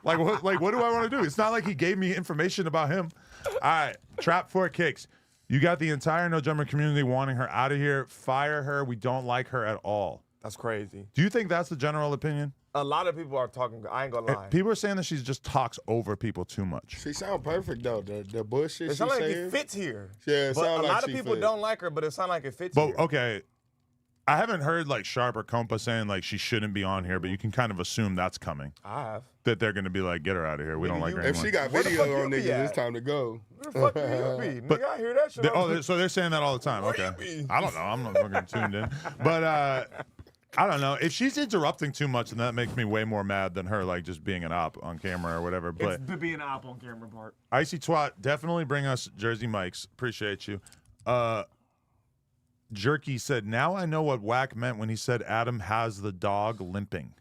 What do I want to do? It's not like he gave me information about him. All right, Trap for Kicks. You got the entire No Jumper community wanting her out of here. Fire her. We don't like her at all. That's crazy. Do you think that's the general opinion? A lot of people are talking. I ain't gonna lie. People are saying that she just talks over people too much. She sound perfect though. The bullshit It she sound like saying. it fits here. Yeah, it but sound a like lot of she people fit. don't like her, but it sound like it fits But here. okay, I haven't heard like Sharp or Compa saying like she shouldn't be on here, but you can kind of assume that's coming. I have. That they're going to be like, get her out of here. We don't like her If anymore. she got Where the fuck video you on be niggas, at? it's time to go. Where the fuck do you be? But- Nigga, I hear that shit. So they're saying that all the time. Okay. you be? I don't know. I'm not fucking tuned in. But I don't know. If she's interrupting too much, then that makes me way more mad than her like just being an op on camera or whatever. But It's the being op on camera part. Icy Twat, definitely bring us Jersey Mikes. Appreciate you. Jerky said, now I know what Whack meant when he said Adam has the dog limping.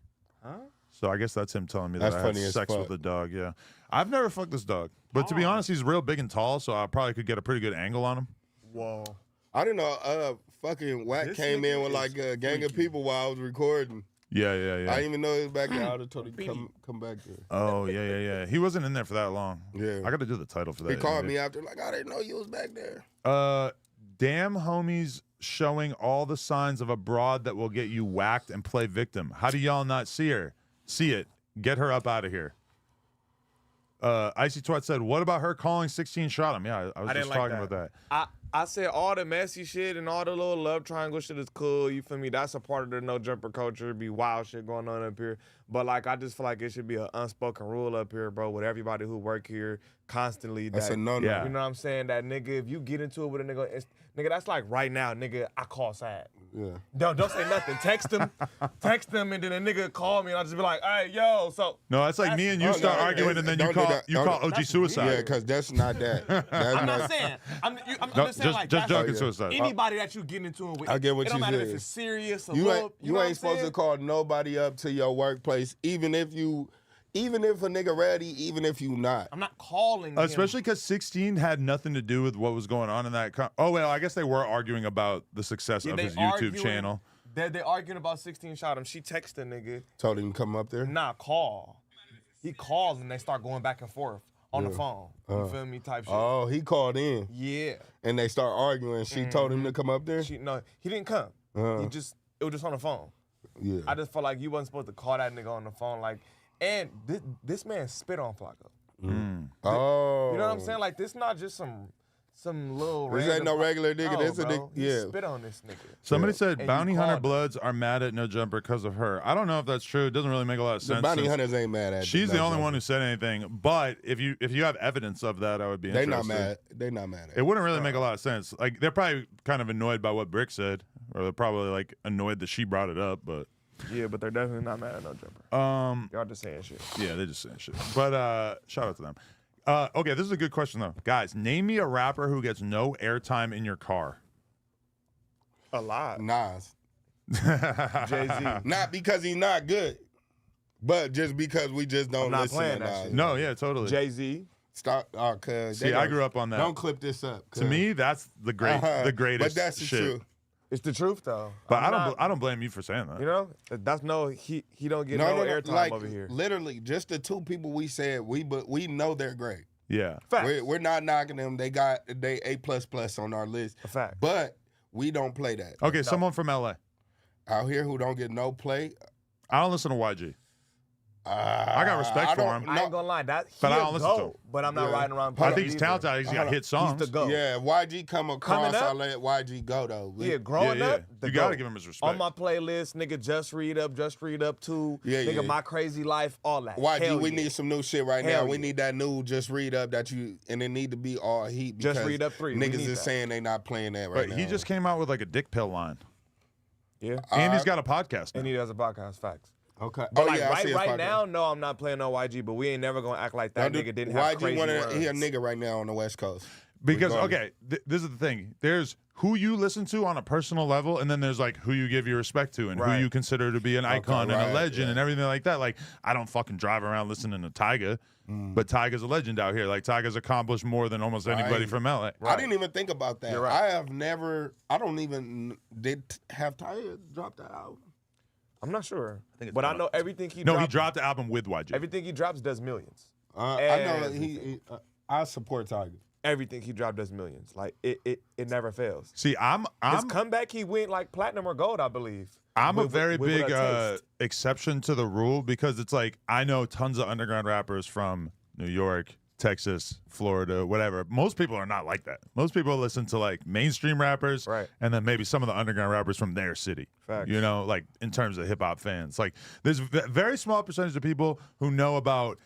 Huh? So I guess that's him telling me That's that I had funny as sex fuck. with the dog. Yeah. I've never fucked this dog. But to be honest, he's real big and tall, so I probably could get a pretty good angle on him. Whoa. I didn't know. Fucking Wack This came in nigga with is like a gang of freaky. people while I was recording. Yeah. I didn't even know he was back there. I would have told him Beanie. come back there. Oh, yeah. He wasn't in there for that long. Yeah. I got to do the title for that. He called interview. me after like I didn't know you was back there. Damn homies showing all the signs of a broad that will get you whacked and play victim. How do y'all not see her? See it. Get her up out of here. Icy Twat said, what about her calling 16 shot him? Yeah, I was I just didn't like talking that. about that. I said all the messy shit and all the little love triangle shit is cool. You feel me? That's a part of the no jumper culture. Be wild shit going on up here. But like, I just feel like it should be an unspoken rule up here, bro, with everybody who work here constantly. That's that, a no-no. Yeah. You know what I'm saying? That nigga, if you get into it with a nigga, nigga, that's like right now, nigga, I call Sad. Yeah. Don't say nothing. Text him, and then a nigga call me, and I just be like, hey, yo, so. No, that's like me and you Oh, start no, arguing, and then you don't do call that. Don't- OG That's suicide. Yeah, because that's not that. That's I'm not saying. I'm just saying like just that's joking yeah. suicide. anybody that you get into it with. I get what it don't you matter said. if it's serious or You little, ain't, you you know ain't what I'm supposed to saying? call nobody up to your workplace, even if a nigga ready, even if you not. I'm not calling him. Especially because 16 had nothing to do with what was going on in that. Oh, well, I guess they were arguing about the success of they his YouTube arguing- channel. They arguing about 16 shot him. She texted the nigga, Told him to come up there. nah, call. He calls and they start going back and forth on the phone. You feel me? Type shit. Oh, he called in Yeah. and they start arguing. She told him to come up there. No, he didn't come. It was just on the phone. Yeah. I just felt like you wasn't supposed to call that nigga on the phone. Like, and this man spit on Flacco. Oh. You know what I'm saying? Like, this not just some little. This ain't no random- regular nigga. No, This a bro. nigga. He Yeah. spit on this nigga. Somebody said And Bounty you Hunter called Bloods are mad at No Jumper because of her. I don't know if that's true. It doesn't really make a lot of The sense. bounty since hunters ain't mad at. She's the only Jumper. one who said anything. But if you have evidence of that, I would be They interested. not mad. They not mad at. It wouldn't really make a lot of sense. Like they're probably kind of annoyed by what Brick said, or they're probably like annoyed that she brought it up. But Yeah, but they're definitely not mad at No Jumper. Y'all just saying shit. yeah, they're just saying shit. But shout out to them. Okay, this is a good question though, guys. Name me a rapper who gets no airtime in your car. A lot. Nas. Jay-Z. Not because he's not good, but just because we just don't I'm not listen playing to that Nas. shit. No, yeah, totally. Jay-Z. Stop. Oh, cuz. See, I grew up on that. Don't clip this up. To me, that's the greatest But that's the shit. truth. It's the truth though. But I'm I don't blame you for saying that. You know, he don't get no airtime like, over here. Literally, just the two people we said we know they're great. Yeah. Facts. We're not knocking them. They A++ on our list. A fact. But we don't play that. Okay, someone from LA. Out here who don't get no play. I don't listen to YG. I got respect for him. I ain't gonna lie, that But I he a don't listen to goat, him. but I'm not Yeah. riding around. I playing think he's either. talented. He's got hit songs. He's the goat. Yeah, YG come across. Coming up? I let YG go though. Yeah, growing Yeah, yeah. up, the You gotta GOAT. give him his respect. On my playlist, nigga, Just Read Up 2, Yeah, nigga, yeah. My Crazy Life, all that. YG, Hell we yeah. need some new shit right Hell now. We yeah. need that new Just Read Up and it need to be all heat. Just because Read Up 3, we Niggas need is that. saying they not playing that right But now. he just came out with like a dick pill line. Yeah. And he's got a podcast now. And he does a podcast, facts. Okay. But like I see his right podcast. now, no, I'm not playing no YG, but we ain't never gonna act like that Now, nigga didn't have YG crazy he a runs. nigga right now on the West Coast. Because Regardless. okay, this is the thing. There's who you listen to on a personal level, and then there's like who you give your respect to and Right. who you consider to be an icon and right, a legend yeah. and everything like that. Like I don't fucking drive around listening to Tyga, but Tyga's a legend out here. Like Tyga's accomplished more than almost anybody Right. from LA. I didn't even think about that. You're right. I don't even have Tyler drop that album. I'm not sure, think it's but I gone know everything he No, drops, he dropped the album with YG. everything he drops does millions. I know he I support Tiger. Everything he dropped does millions. Like it never fails. See, I'm His comeback, he went like platinum or gold, I believe. I'm a With- very with big a taste. exception to the rule because it's like I know tons of underground rappers from New York, Texas, Florida, whatever. Most people are not like that. Most people listen to like mainstream rappers, Right. and then maybe some of the underground rappers from their city. Facts. You know, like in terms of hip hop fans, like there's a very small percentage of people who know about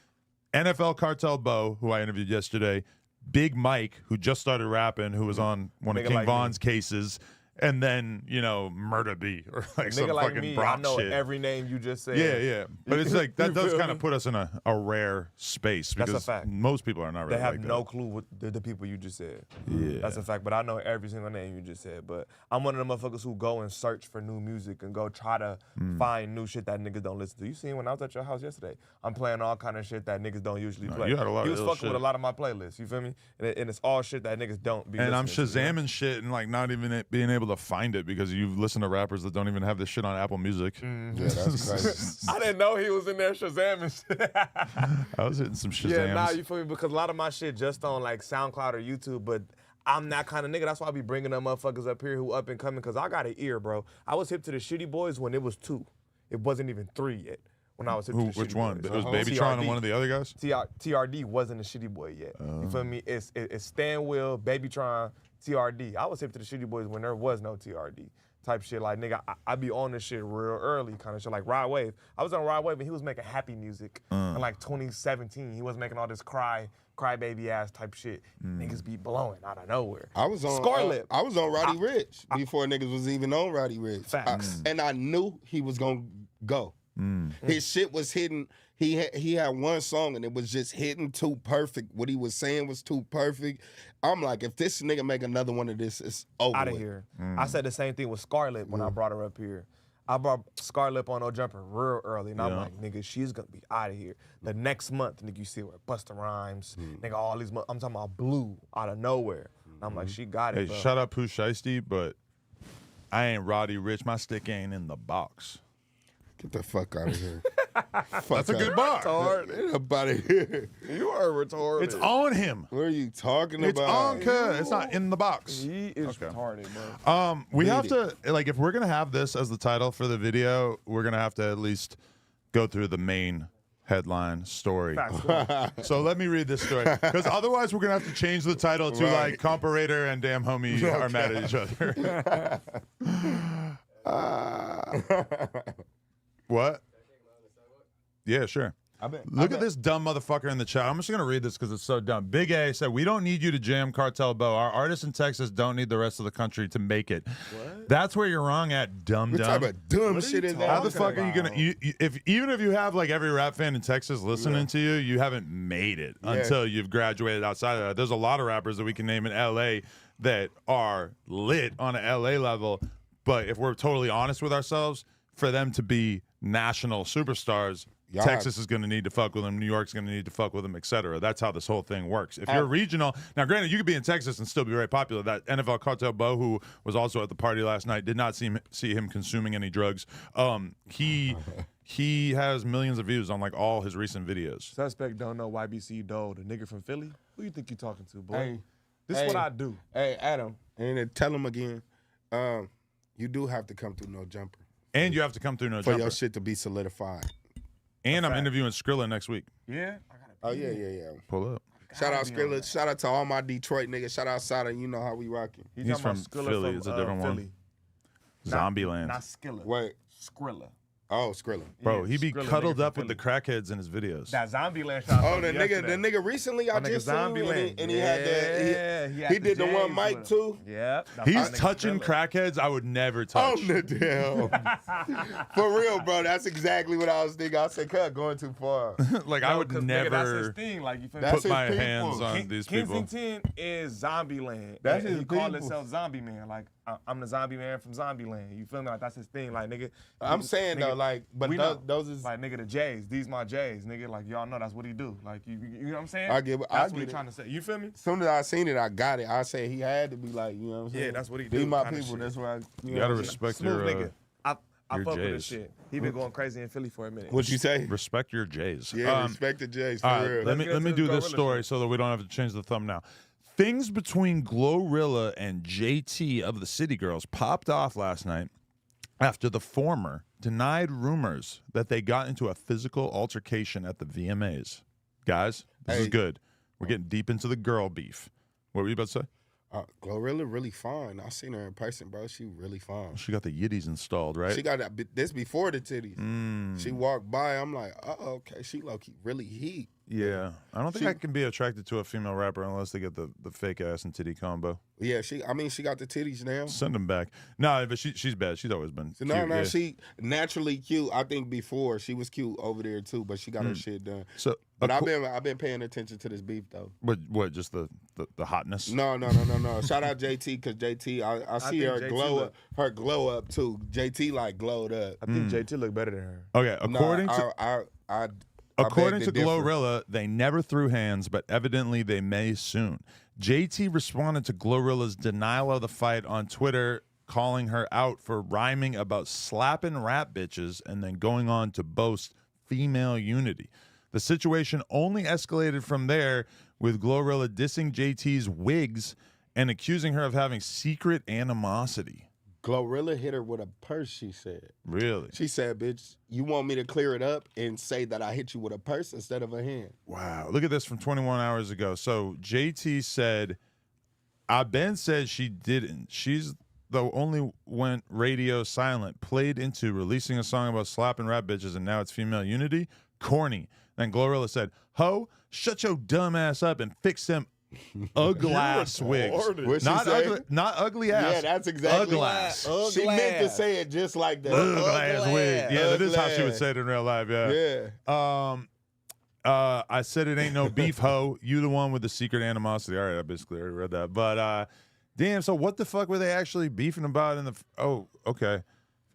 NFL Cartel Bo, who I interviewed yesterday, Big Mike, who just started rapping, who was on one of Nigga King like Von's cases. And then, you know, Murder B or like some Nigga like fucking me, I Bronx know shit. every name you just said. Yeah, yeah. But it's like that You does feel kind me? of put us in a rare space That's a because fact. most people are not really They have like no that. clue what the people you just said. Yeah. That's a fact. But I know every single name you just said. But I'm one of the motherfuckers who go and search for new music and go try to find new shit that niggas don't listen to. You seen when I was at your house yesterday? I'm playing all kind of shit that niggas don't usually play. you had a lot he of was ill fucking shit. with a lot of my playlists. You feel me? And it's all shit that niggas don't be And I'm listening to, you know? Shazamming shit and like not even being able to find it because you've listened to rappers that don't even have this shit on Apple Music. Yeah, that's crazy. I didn't know he was in there Shazamming shit. I was hitting some Shazams. Yeah, nah, you feel me? Because a lot of my shit just on like SoundCloud or YouTube, but I'm that kind of nigga. That's why I be bringing them motherfuckers up here who up and coming, because I got an ear, bro. I was hip to the Shitty Boys when it was 2. It wasn't even 3 yet when I was hip to the Shitty Which one? Boys. It was Babytron and TRD. one of the other guys? TRD wasn't a Shitty Boy yet. You feel me? It's Stanwell, Babytron, TRD. I was hip to the Shitty Boys when there was no TRD type shit. Like, nigga, I be on this shit real early kind of shit. Like, Rod Wave. I was on Rod Wave and he was making happy music in like 2017. He was making all this crybaby ass type shit. Niggas be blowing out of nowhere. I was on Scarlet. I was on Roddy Ricch before niggas was even on Roddy Ricch. Facts. And I knew he was gonna go. His shit was hitting. He had one song and it was just hitting too perfect. What he was saying was too perfect. I'm like, if this nigga make another one of this, it's over. Out of with. here. I said the same thing with Scarlet when I brought her up here. I brought Scarlet up on No Jumper real early, and I'm like, nigga, she's gonna be out of here. The next month, nigga, you see her Busta Rhymes, nigga, all these. I'm talking about Blue out of nowhere. And I'm like, she got it. Hey, bro. shut up, Pooh Shiesty, but I ain't Roddy Ricch. My stick ain't in the box. Get the fuck out of here. That's a good bar. Get up out of here. You are retarded. It's on him. What are you talking It's about? on cuz. It's not in the box. He is retarded, bro. We have to, like, if we're going to have this as the title for the video, we're going to have to at least go through the main headline story. So let me read this story. Because otherwise we're going to have to change the title to, like, Comparator and Damn Homie are mad at each other. What? Yeah, sure. Look at this dumb motherfucker in the chat. I'm just going to read this because it's so dumb. Big A said, we don't need you to jam Cartel Bo. Our artists in Texas don't need the rest of the country to make it. What? That's where you're wrong at, dumb. What type of dumb shit is that? How the fuck are you going to... Even if you have like every rap fan in Texas listening to you, you haven't made it until you've graduated outside of that. There's a lot of rappers that we can name in L.A. that are lit on an L.A. level, but if we're totally honest with ourselves, for them to be national superstars, Texas is going to need to fuck with them. New York's going to need to fuck with them, etc. That's how this whole thing works. If you're regional, now granted, you could be in Texas and still be very popular. That NFL Cartel Bo, who was also at the party last night, did not see him consuming any drugs. He has millions of views on like all his recent videos. Suspect don't know YBC Dole, the nigga from Philly. Who you think you talking to, boy? Hey, this is what I do. Hey, Adam, and then tell him again, you do have to come through No Jumper. And you have to come through No for Jumper. your shit to be solidified. And I'm interviewing Skrilla next week. Yeah? Oh, yeah. Pull up. Shout out Skrilla. Shout out to all my Detroit niggas. Shout out Sada. You know how we rocking. He's from Philly. It's a different one. Zombieland. Not Skilla. Wait. Skrilla. Oh, Skrilla. Bro, Yeah, he be Skrilla, cuddled nigga up from with the crackheads in his videos. That Zombieland shot. Oh, the nigga recently I just seen and he had the he did the one mic too. Yeah. He's touching crackheads I would never touch. On the damn. For real, bro. That's exactly what I was thinking. I said, cut, going too far. Like I would never that's his thing. Like, you feel me? put my hands on these people. Kensington is Zombieland. That's his He called people. himself Zombie Man. Like, I'm the Zombie Man from Zombieland. You feel me? Like, that's his thing. Like, nigga. I'm saying though, like, but those is like, nigga, the J's. These my J's, nigga. Like, y'all know that's what he do. Like, you know what I'm saying? I get That's what he it. trying to say. You feel me? As soon as I seen it, I got it. I said he had to be like, you know what I'm saying? Yeah, that's what he These do, my kinda people. shit. That's why You gotta respect Smooth your nigga. I your fuck with this J's. shit. He been going crazy in Philly for a minute. What you say? respect your J's. Yeah, respect the J's for All right, real. let me Let's get do to this this story GloRilla so that we don't have to change the thumbnail. Things between GloRilla and JT of the City Girls popped off last night after the former denied rumors that they got into a physical altercation at the VMAs. Guys, this is Hey. good. We're getting deep into the girl beef. What were you about to say? GloRilla really fine. I seen her in person, bro. She really fine. She got the Yiddies installed, right? She got this before the titties. She walked by. I'm like, okay. She low-key really heat. Yeah. I don't think I can be attracted to a female rapper unless they get the fake ass and titty combo. Yeah, she got the titties now. Send them back. No, but she's bad. She's always been cute. No, yeah. she naturally cute. I think before she was cute over there too, but she got her shit done. So, But I've been paying attention to this beef though. what? Just the hotness? No. Shout out JT because JT, I see think her JT glow look- up, her glow up too. JT like glowed up. I think JT look better than her. Okay, according to According to GloRilla, they never threw hands, but evidently they may soon. JT responded to GloRilla's denial of the fight on Twitter, calling her out for rhyming about slapping rap bitches and then going on to boast female unity. The situation only escalated from there, with GloRilla dissing JT's wigs and accusing her of having secret animosity. GloRilla hit her with a purse, she said. Really? She said, bitch, you want me to clear it up and say that I hit you with a purse instead of a hand? Wow. Look at this from 21 hours ago. So JT said, Ben said she didn't. She's the only went radio silent, played into releasing a song about slapping rap bitches, and now it's female unity. Corny. Then GloRilla said, "Ho, shut your dumb ass up and fix them ugly ass wigs. What'd she Not say? ugly, not ugly ass. Yeah, that's exactly ugly ass. She meant to say it just like that. Ugly ass wig. Yeah, that is how she would Ugly say it in real life. Yeah. Yeah. I said it ain't no beef, ho. You the one with the secret animosity. All right, I basically already read that. But damn, so what the fuck were they actually beefing about in the? Oh, okay.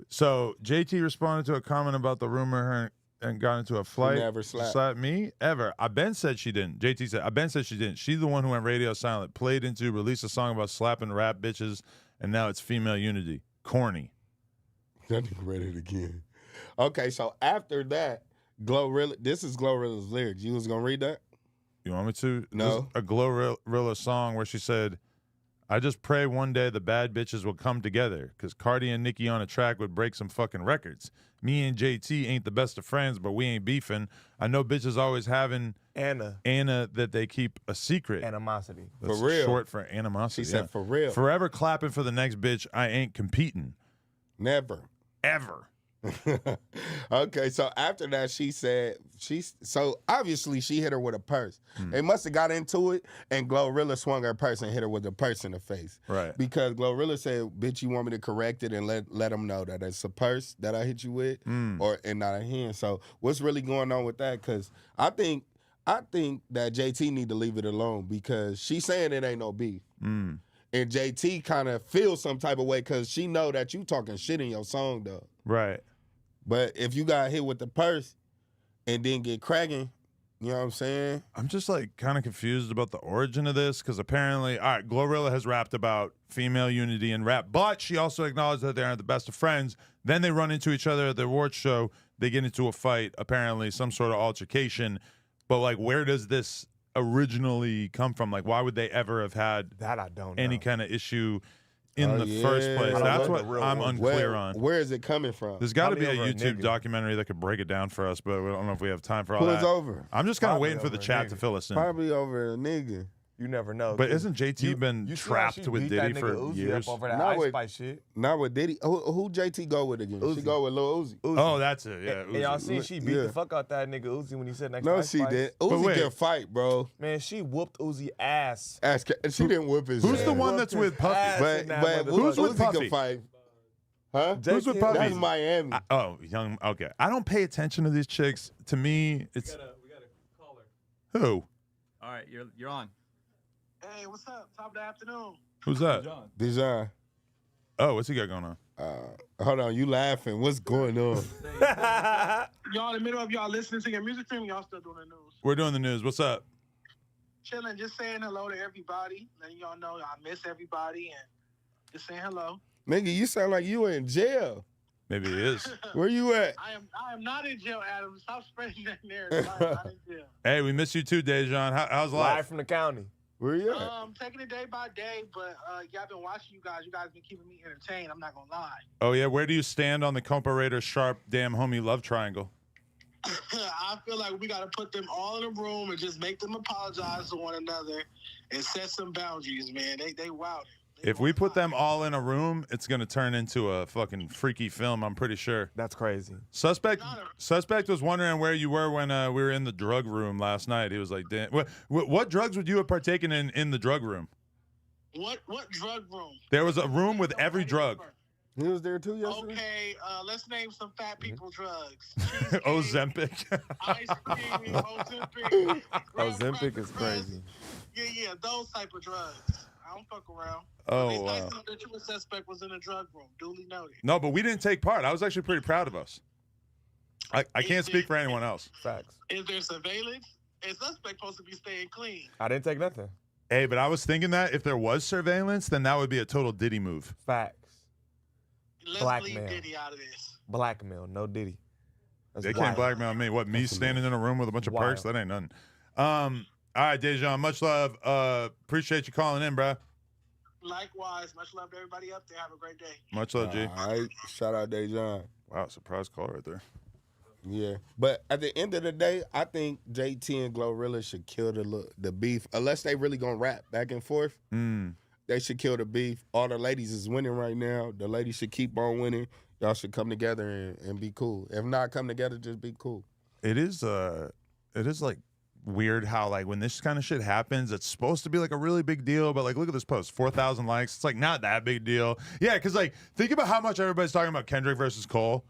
So JT responded to a comment about the rumor her and got into a fight. Never slapped. Slapped me ever. Ben said she didn't. JT said Ben said she didn't. She's the one who went radio silent, played into, released a song about slapping rap bitches, and now it's female unity. Corny. That nigga read it again. Okay, so after that, GloRilla. This is GloRilla's lyrics. You was gonna read that? You want me to? No. There's a GloRilla song where she said, "I just pray one day the bad bitches will come together, because Cardi and Nicki on a track would break some fucking records. Me and JT ain't the best of friends, but we ain't beefing. I know bitches always having Anna that they keep a secret. Animosity. That's For real. short for animosity. She said, for real. Forever clapping for the next bitch. I ain't competing. Never. Ever." Okay, so after that, she said so obviously she hit her with a purse. They must have got into it, and GloRilla swung her purse and hit her with a purse in the face. Right. Because GloRilla said, "Bitch, you want me to correct it and let them know that it's a purse that I hit you with, or and not a hand." So what's really going on with that? Because I think that JT need to leave it alone, because she's saying it ain't no beef. And JT kind of feels some type of way because she know that you talking shit in your song, though. Right. But if you got hit with the purse and then get cracking, you know what I'm saying? I'm just like kind of confused about the origin of this, because apparently, all right, GloRilla has rapped about female unity in rap, but she also acknowledged that they aren't the best of friends. Then they run into each other at the awards show. They get into a fight, apparently some sort of altercation. But like, where does this originally come from? Like, why would they ever have had That I don't know. any kind of issue in the first place? I don't That's know what the real I'm one. unclear on. Where is it coming from? There's got to be a Probably over a YouTube nigga. documentary that could break it down for us, but we don't know if we have time for all Who that. is over? I'm just kind of Probably waiting for the over a chat nigga. to fill us in. Probably over a nigga. You never know. But isn't JT You- been you see how trapped she with beat that Diddy nigga for Uzi years? up over that Not Ice with- Spice shit? Not with Diddy. Who JT go with again? She Uzi. go with Lil Uzi. Oh, that's it. Yeah. And y'all seen she beat Yeah. the fuck out that nigga Uzi when he said next to No, Ice she Spice? did. But Uzi wait. can fight, bro. Man, she whooped Uzi ass. She didn't whip his Who's ass. the one that's with Puffy? Ass But in that Who's with Uzi Puffy? can fight. Huh? Who's with Puffy? That's Miami. Oh, young. Okay. I don't pay attention to these chicks. To me, it's We got a caller. who? All right, you're on. Hey, what's up? Top of the afternoon. Who's that? John. Dijon. Oh, what's he got going on? Hold on, you laughing. What's going on? Y'all in the middle of y'all listening to your music stream, y'all still doing the news. We're doing the news. What's up? Chilling, just saying hello to everybody, letting y'all know I miss everybody and just saying hello. Nigga, you sound like you in jail. Maybe he is. Where you at? I am not in jail, Adam. Stop spreading that narrative. I am not in jail. Hey, we miss you too, Dejan. How's Live life? from the county. Where you at? Taking it day by day, but yeah, I've been watching you guys. You guys been keeping me entertained. I'm not gonna lie. Oh yeah. Where do you stand on the Compa Raiders sharp damn homie love triangle? I feel like we gotta put them all in a room and just make them apologize to one another and set some boundaries, man. They wild. If we put them all in a room, it's gonna turn into a fucking freaky film. I'm pretty sure. That's crazy. Suspect was wondering where you were when we were in the drug room last night. He was like, "Damn, what drugs would you have partaken in the drug room?" What drug room? There was a room with every drug. He was there too yesterday? Okay, let's name some fat people drugs. Ozempic. Ice cream, Ozempic. Ozempic is crazy. Yeah, those type of drugs. I don't fuck around. Oh, It's nice wow. to know that you a suspect was in a drug room. Duly noted. No, but we didn't take part. I was actually pretty proud of us. I can't speak for anyone else. Facts. Is there surveillance? A suspect supposed to be staying clean. I didn't take nothing. Hey, but I was thinking that if there was surveillance, then that would be a total Diddy move. Facts. Let's Blackmail. leave Diddy out of this. Blackmail. No Diddy. That's They wild. can't blackmail me. What, me standing in a room with a bunch of perks? Wild. That ain't nothing. All right, Dejan, much love. Appreciate you calling in, bro. Likewise, much love to everybody up there. Have a great day. Much love, G. All right. Shout out Dejan. Wow, surprise call right there. Yeah. But at the end of the day, I think JT and GloRilla should kill the beef unless they really gonna rap back and forth. They should kill the beef. All the ladies is winning right now. The ladies should keep on winning. Y'all should come together and be cool. If not, come together, just be cool. It is like weird how like when this kind of shit happens, it's supposed to be like a really big deal, but like look at this post, 4,000 likes. It's like not that big deal. Yeah, because like think about how much everybody's talking about Kendrick versus Cole.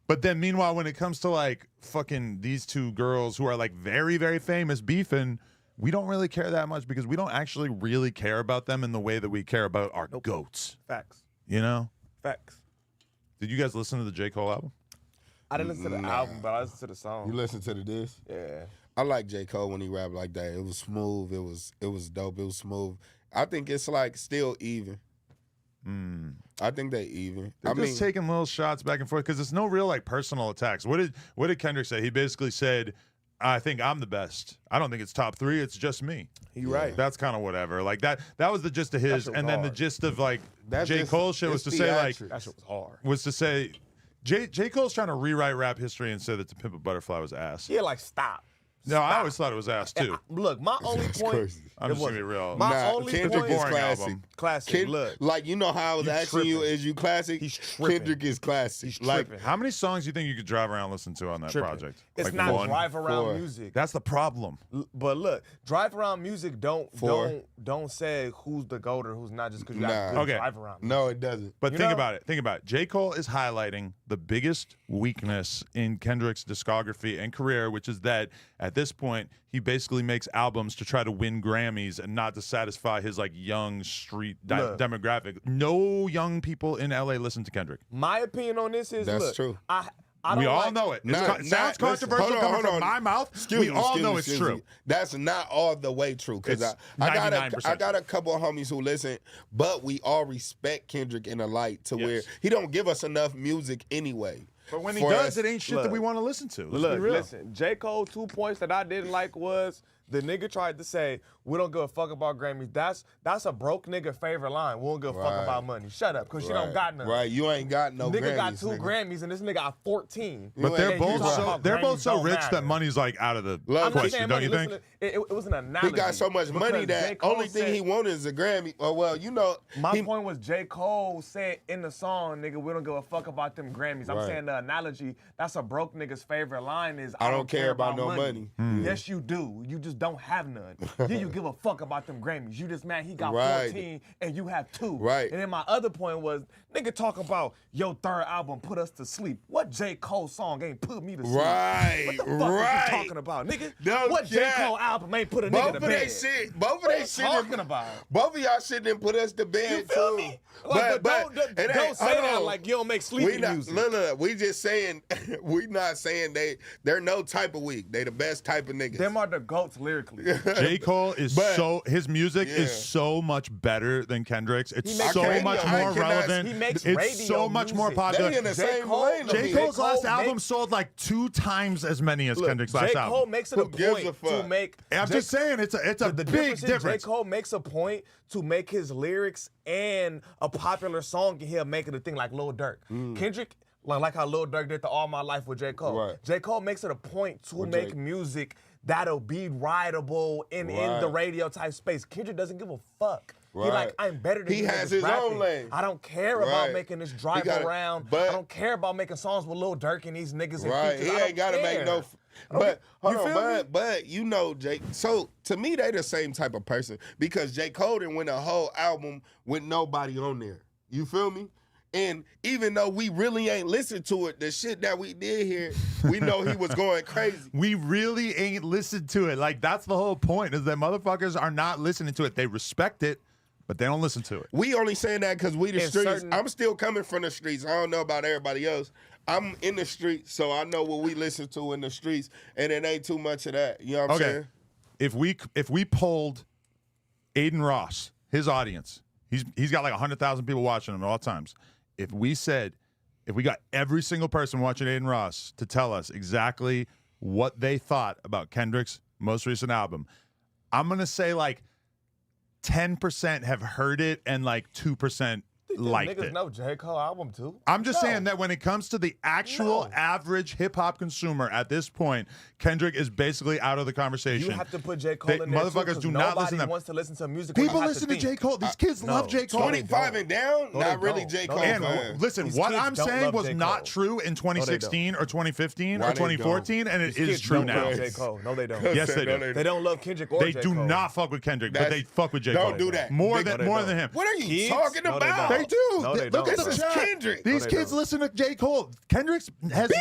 But then meanwhile, when it comes to like fucking these two girls who are like very, very famous beefing, we don't really care that much because we don't actually really care about them in the way that we care about our goats. Facts. You know? Facts. Did you guys listen to the J. Cole album? I didn't listen to the album, but I listened to the song. You listen to the diss? Yeah. I like J. Cole when he rapped like that. It was smooth. It was dope. It was smooth. I think it's like still even. I think they even. They're just taking little shots back and forth because it's no real like personal attacks. What did Kendrick say? He basically said, I think I'm the best. I don't think it's top 3. It's just me. He right. That's kind of whatever. Like that was the gist of his. And then the gist of like J. Cole shit was to say like, that shit was hard. Was to say, J. Cole's trying to rewrite rap history and say that To Pimp a Butterfly was ass. Yeah, like stop. No, I always thought it was ass too. Look, my only point. Crazy. I'm just gonna be real. My only Kendrick point is boring classic. album. Classic. Look, like you know how I was You asking you, tripping. is you classic? He's tripping. Kendrick is classic. He's like tripping. How many songs do you think you could drive around and listen to on that Tripping. project? It's Like not one? drive around 4. music. That's the problem. But look, drive around music don't 4. don't say who's the GOAT or who's not just because you got Nah. a good Okay. drive around. No, it doesn't. But You think know? about it. Think about it. J. Cole is highlighting the biggest weakness in Kendrick's discography and career, which is that at this point, he basically makes albums to try to win Grammys and not to satisfy his like young street Look. demographic. No young people in LA listen to Kendrick. My opinion on this is That's look, true. I don't We all like, know it. Nah, It sounds nah, controversial listen, coming hold from on. my mouth. Excuse We me, all excuse know me, it's excuse true. me. That's not all the way true because It's I got 99%. a couple of homies who listen, but we all respect Kendrick in a light to Yes. where he don't give us enough music anyway. But when he For does, us- it ain't shit that look. we want to listen to. Let's Look, be real. listen, J. Cole, 2 points that I didn't like was the nigga tried to say, we don't give a fuck about Grammys. That's a broke nigga favorite line. We don't give a fuck Right. about money. Shut up, because you don't got none. Right, you ain't got no Nigga Grammys, got 2 nigga. Grammys and this nigga got 14. But You they're ain't- both you talking so about they're both Grammys so don't rich matter. that money's like out of the Look, I'm not question, saying don't money. you think? Listen, it was an analogy. He got so much money because J. that Cole only thing said- he wanted is a Grammy. Oh well, you know. My he- point was J. Cole said in the song, nigga, we don't give a fuck about them Grammys. I'm Right. saying the analogy, that's a broke nigga's favorite line is, I don't care about no money. Yes, you do. You just don't have none. Yeah, you give a fuck about them Grammys. You just mad he got Right. 14 and you have 2. Right. And then my other point was, nigga talk about your 3rd album put us to sleep. What J. Cole song ain't put me to sleep? Right, What the fuck right. is you talking about, nigga? No What J. cap. Cole album ain't put a Both nigga of to they bed? shit. Both of What they you shit. talking about? Both of y'all shit didn't put us to bed You feel too. me? Like, but don't it ain't- say hold that on. like you don't make We sleepy not, music. no. We just saying we not saying they're no type of weak. They the best type of niggas. Them are the GOATs lyrically. J. Cole is But- his music is Yeah. so much better than Kendrick's. It's He makes so radio. much I more cannot- relevant. he makes it's radio so much more music. popular. They in the J. same Cole- lane. no, J. J. Cole's Cole last album makes- sold like 2 times as many as Look, Kendrick's J. last Cole album. makes it Who a gives point a to fuck? make. I'm J. just saying it's a The big difference is difference. J. Cole makes a point to make his lyrics and a popular song, and he'll make it a thing like Lil Durk. Kendrick, like how Lil Durk did the All My Life with J. Cole. Right. J. Cole makes it a point to With make Drake. music that'll be rideable in the Right. radio type space. Kendrick doesn't give a fuck. He Right. like, I'm better than He you has niggas his own rapping. lane. I don't care about Right. making this drive got it. around. But- I don't care about making songs with Lil Durk and these niggas and Right, features. he I don't ain't gotta make care. no. But hold You on, feel me? but you know, Jake. So to me, they the same type of person because J. Cole didn't win a whole album with nobody on there. You feel me? And even though we really ain't listened to it, the shit that we did here, we know he was going crazy. We really ain't listened to it. Like that's the whole point is that motherfuckers are not listening to it. They respect it, but they don't listen to it. We only saying that because we the In streets. certain- I'm still coming from the streets. I don't know about everybody else. I'm in the streets, so I know what we listen to in the streets, and it ain't too much of that. You know what I'm saying? If we polled Aiden Ross, his audience, he's got like 100,000 people watching him at all times. If we got every single person watching Aiden Ross to tell us exactly what they thought about Kendrick's most recent album, I'm gonna say like 10% have heard it and like 2% liked niggas it. know J. Cole album too. I'm just saying that when it comes to the actual average hip hop consumer at this point, Kendrick is basically out of the conversation. You have to put J. Cole in there motherfuckers too, do not listen to nobody them. wants to listen to music. People listen to J. Cole. These kids love J. Cole. 25 and down, not really J. Cole. And listen, These what kids I'm don't saying love was J. not Cole. true in 2016 or 2015 or Why they 2014, and it is true now. J. Cole. No, they don't. Yes, they do. They don't love Kendrick or They J. do Cole. not fuck with Kendrick, but they fuck with J. Cole. Don't do that. More No, than they more don't. than him. What are you Kids? talking No, they about? They do. No, they Look don't. at the This is chat. Kendrick. These they kids don't. listen to J. Cole. Kendrick has.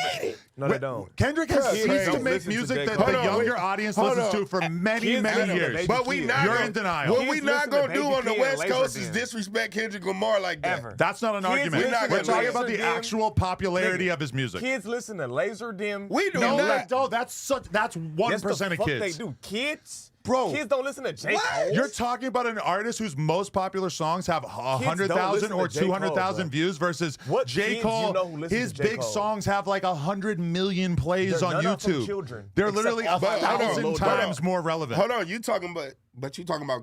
No, they don't. Kendrick has Kids ceased to don't make listen to music J. that Cole. the Hold on, younger wait. audience Hold listens on. to for many, Kids many listen to years. Baby But we Kids. not You're gonna, in denial. What we Kids not listen gonna to do Baby on the Kid West and Coast Laser is Den. disrespect Kendrick Lamar like that. Ever. That's not an argument. listen to We're talking Laser about the Dim. actual popularity of his music. Kids listen to Laser Dim. We do No, not. that's 1% Yes, the of fuck kids. They do. Kids, Bro. Kids don't listen to J. Cole. You're talking about an artist whose most popular songs have don't 100,000 listen or to J. Cole, 200,000 bro. views versus What J. kids Cole. you know who listen His to J. big Cole? songs have like 100 million plays They're on none of them YouTube. children, They're except literally off But hold on, 1,000 Lil times Durk. more relevant. Hold on, you talking about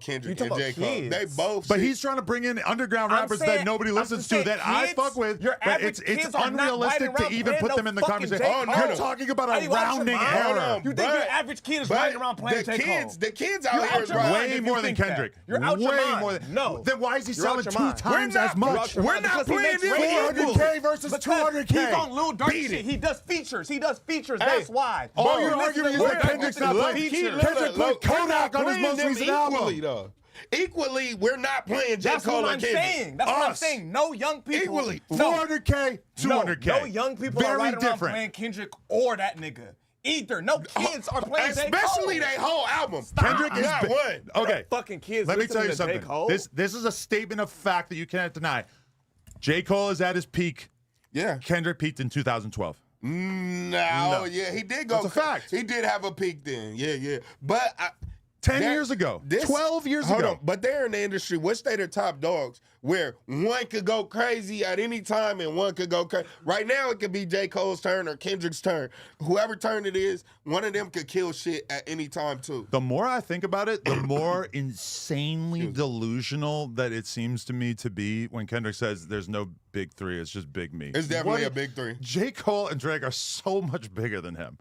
Kendrick You and talking J. about Cole. kids. They both. But he's trying to bring in underground rappers that nobody listens to that I fuck with. Your But average it's kids are not unrealistic riding to even around put them in the playing no conversation. fucking J. Oh, no. You're talking about Are a you out your rounding mind? error. You think your average kid is riding around playing the J. Cole? kids, the kids You're out here, out your bro. mind. Way if more you than think that. Kendrick. You're out your Way mind. more than. No. Then why is he You're selling out your 2 mind. times We're as not- much? We're not Because he playing makes this radio. 400K versus Because 200K. He's on Lil Durk Beat shit. it. He does features. That's why. All Bro, you're listen arguing to is that Lil Kendrick's Durk. not Look, playing. look, Kendrick played look, we're Kodak not on his playing most them recent equally, album. though. Equally, we're not playing J. That's Cole what and I'm Kendrick. saying. That's what I'm Us. saying. No young people. Equally. No. 400K, 200K. No young people Very are riding different. around playing Kendrick or that nigga. Either. No kids are playing J. Cole. Especially their whole album. Kendrick is not one. Okay. Fucking kids. Let me tell you listening to J. something. Cole. This is a statement of fact that you can't deny. J. Cole is at his peak. Yeah. Kendrick peaked in 2012. No, yeah, he did go. That's a fact. He did have a peak then. Yeah. But 10 years ago. 12 years hold ago. on, but they're in the industry, which they the top dogs, where one could go crazy at any time and one could go crazy. Right now, it could be J. Cole's turn or Kendrick's turn. Whoever turn it is, one of them could kill shit at any time, too. The more I think about it, the more insanely delusional that it seems to me to be when Kendrick says there's no big three, it's just big me. It's definitely a big three. J. Cole and Drake are so much bigger than him.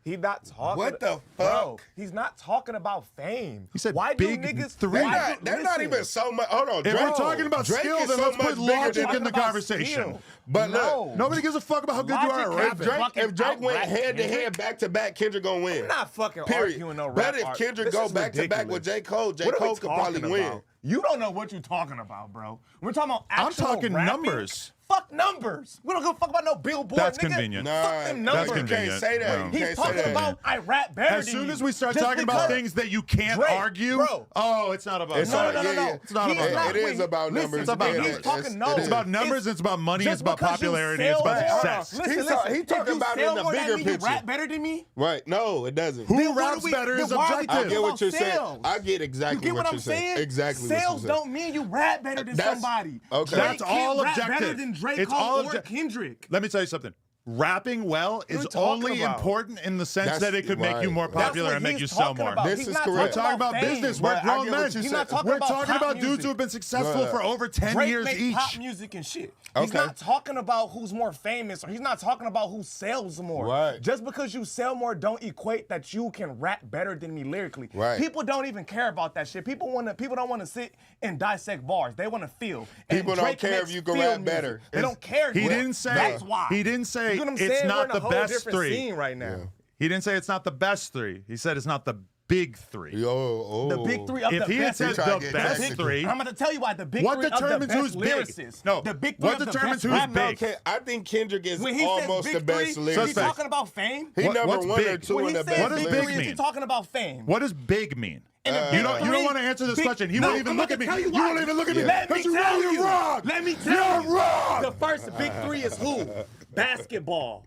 He's not talking. What the Bro, fuck? he's not talking about fame. He said why big do niggas? three. They're not even so much. Hold on, If Drake, we're talking about Drake skill, is then so let's much put bigger logic than in the about conversation. skill. But No. look, Nobody gives a fuck about how good you are at Logic rapping. has if Drake went out-rap head to head, Kendrick. back to back, Kendrick gonna win. I'm not fucking Period. arguing no rap. But if art. Kendrick This go is back to back with ridiculous. J. Cole, J. What are we Cole could probably talking win. about? You don't know what you're talking about, bro. We're talking about I'm actual talking rapping. numbers. Fuck numbers. We don't give a fuck about no billboard. That's nigga. convenient. Fuck them Nah, numbers. you can't convenient. say that. No. You He's can't say talking that. about I rap better As than soon you. as we start Just talking about because- things that you can't Drake, argue, bro. oh, it's not about It's numbers. not- yeah. It's not He's about not It is when- about listen, numbers. It's about when numbers. He's talking no. It's about numbers, it's about money, it's about because you popularity, sell it's about more- success. Listen, He listen. talking If you about it sell in the more, that bigger mean you picture. rap better than me? Right? No, it doesn't. Who Then what raps do we- better then is why are we objective. I talking get what about you're saying. sales? I get exactly You get what you're I'm saying. saying? Exactly Sales what you're saying. don't mean you rap better than That's- somebody. okay. Drake That's all can't rap objective. better than Drake It's Cole all or objective. Kendrick. Let me tell you something. Rapping well is are we talking only about? important in the sense That's that it could make you right. more That's popular what and make he's you sell talking more. about. This He's is not correct. We're talking talking about fame. business. But We're I grown get what men. you're He's not saying. talking We're about talking pop about dudes music. who have been successful Right. for over 10 Drake years make each. pop music and shit. He's Okay. not talking about who's more famous, or he's not talking about who sells more. Right. Just because you sell more don't equate that you can rap better than me lyrically. Right. People don't even care about that shit. People don't want to sit and dissect bars. They want to feel. And People don't Drake care if makes you can feel rap music. better. They don't care. He yet. didn't say. That's why. He didn't say You know what I'm it's saying? We're not in a the whole best different three. scene right now. He didn't say it's not the best three. He said it's not the big three. The big three of If the he had best. said trying to the get best technical. three, I'm about to tell you why the big what three of the determines best who's big? lyricists. No. The big three What of the determines best who's rap big? Okay, I think Kendrick is When he almost says the big best three, lyricist. he's talking about fame. He What- number what's one or big? two When in he the says best does big big three, is mean? he talking about fame? what does big mean? And the You big don't three- want to answer this big- question. He No, won't even I'm look about at me. to tell You why. won't even look at me. Let me Because you tell know you. you're wrong. Let me tell You're you. wrong. The first big three is who? Basketball.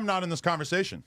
Eminem not in this conversation?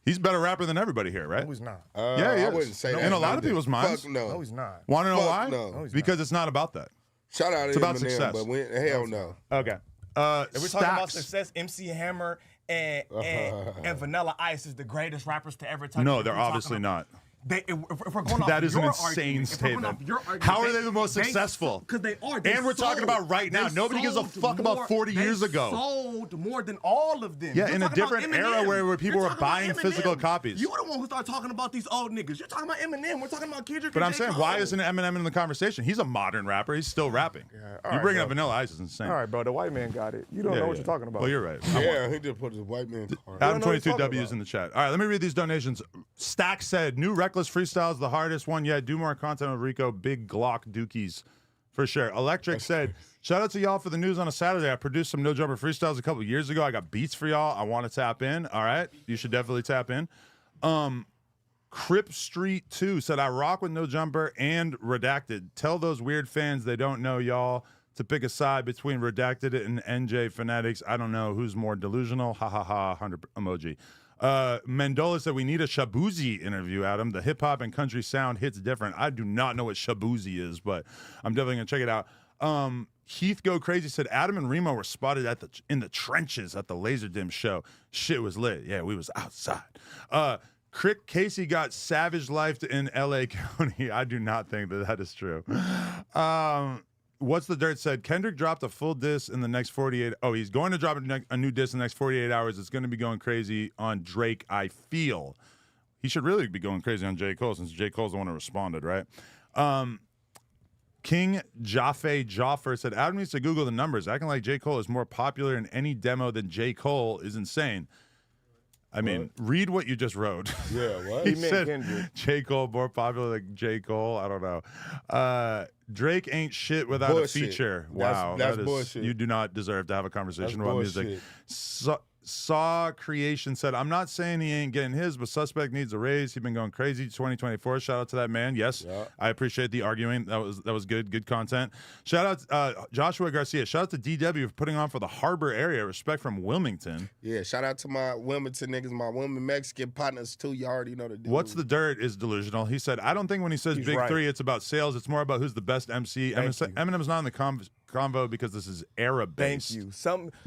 He's a better rapper than everybody here, right? No, he's not. Yeah, he I is. wouldn't say that. In a lot of people's minds. Fuck no. No, he's not. Want to know Fuck why? no. Because it's not about that. Shout out to It's about Eminem, success. but hell no. Okay. If we're talking about Stacks. success, MC Hammer and Vanilla Ice is the greatest rappers to ever touch. No, it, they're obviously not. If we're going off That is an your insane argument, statement. If we're going off your How are argument, they the most successful? Because they are. And we're talking about right now. Nobody gives a fuck about 40 years ago. They sold more than all of them. Yeah, You're in a talking about different era Eminem. where people You're were talking about buying Eminem. physical copies. You were the one who started talking about these old niggas. You're talking about Eminem. We're talking about Kendrick. But and I'm J. saying, Cole. why isn't Eminem in the conversation? He's a modern rapper. He's still rapping. all You right, bringing bro. up Vanilla Ice is insane. All right, bro. The white man got it. You don't know what you're talking about. Well, you're right. Yeah, he just put his white man card. Adam know what he's 22 talking W's about. in the chat. All right, let me read these donations. Stack said, new Reckless Freestyle is the hardest one yet. Do more content with Rico. Big Glock Dookies. For sure. Electric said, shout out to y'all for the news on a Saturday. I produced some No Jumper freestyles a couple years ago. I got beats for y'all. I want to tap in. All right. You should definitely tap in. Crip Street 2 said, I rock with No Jumper and Redacted. Tell those weird fans they don't know y'all to pick a side between Redacted and NJ Fanatics. I don't know who's more delusional. Ha ha ha. 100 emoji. Mendola said, we need a Shabuzi interview, Adam. The hip hop and country sound hits different. I do not know what Shabuzi is, but I'm definitely going to check it out. Heath Go Crazy said, Adam and Remo were spotted in the trenches at the Laser Dim show. Shit was lit. Yeah, we was outside. Crick Casey got savage lifed in LA County. I do not think that is true. What's the Dirt said, Kendrick dropped a full diss in the next 48. Oh, he's going to drop a new diss in the next 48 hours. It's going to be going crazy on Drake, I feel. He should really be going crazy on J. Cole since J. Cole's the one who responded, right? King Jaffer said, Adam needs to Google the numbers. Acting like J. Cole is more popular in any demo than J. Cole is insane. I mean, read what you just wrote. Yeah, what? He meant said Kendrick. J. Cole more popular than J. Cole. I don't know. Drake ain't shit without Bullshit. a feature. That's Wow, that is bullshit. You do not deserve to have a conversation That's about music. Saw Creation said, I'm not saying he ain't getting his, but Suspect needs a raise. He's been going crazy 2024. Shout out to that man. Yes, Yeah. I appreciate the arguing. That was good content. Shout out Joshua Garcia. Shout out to DW for putting on for the Harbor area. Respect from Wilmington. Yeah, shout out to my Wilmington niggas, my women Mexican partners too. You already know the deal. What's the Dirt is delusional. He said, I don't think when he says He's Big right. Three, it's about sales. It's more about who's the best MC. Eminem's not in the convo because this is era-based. Thank you.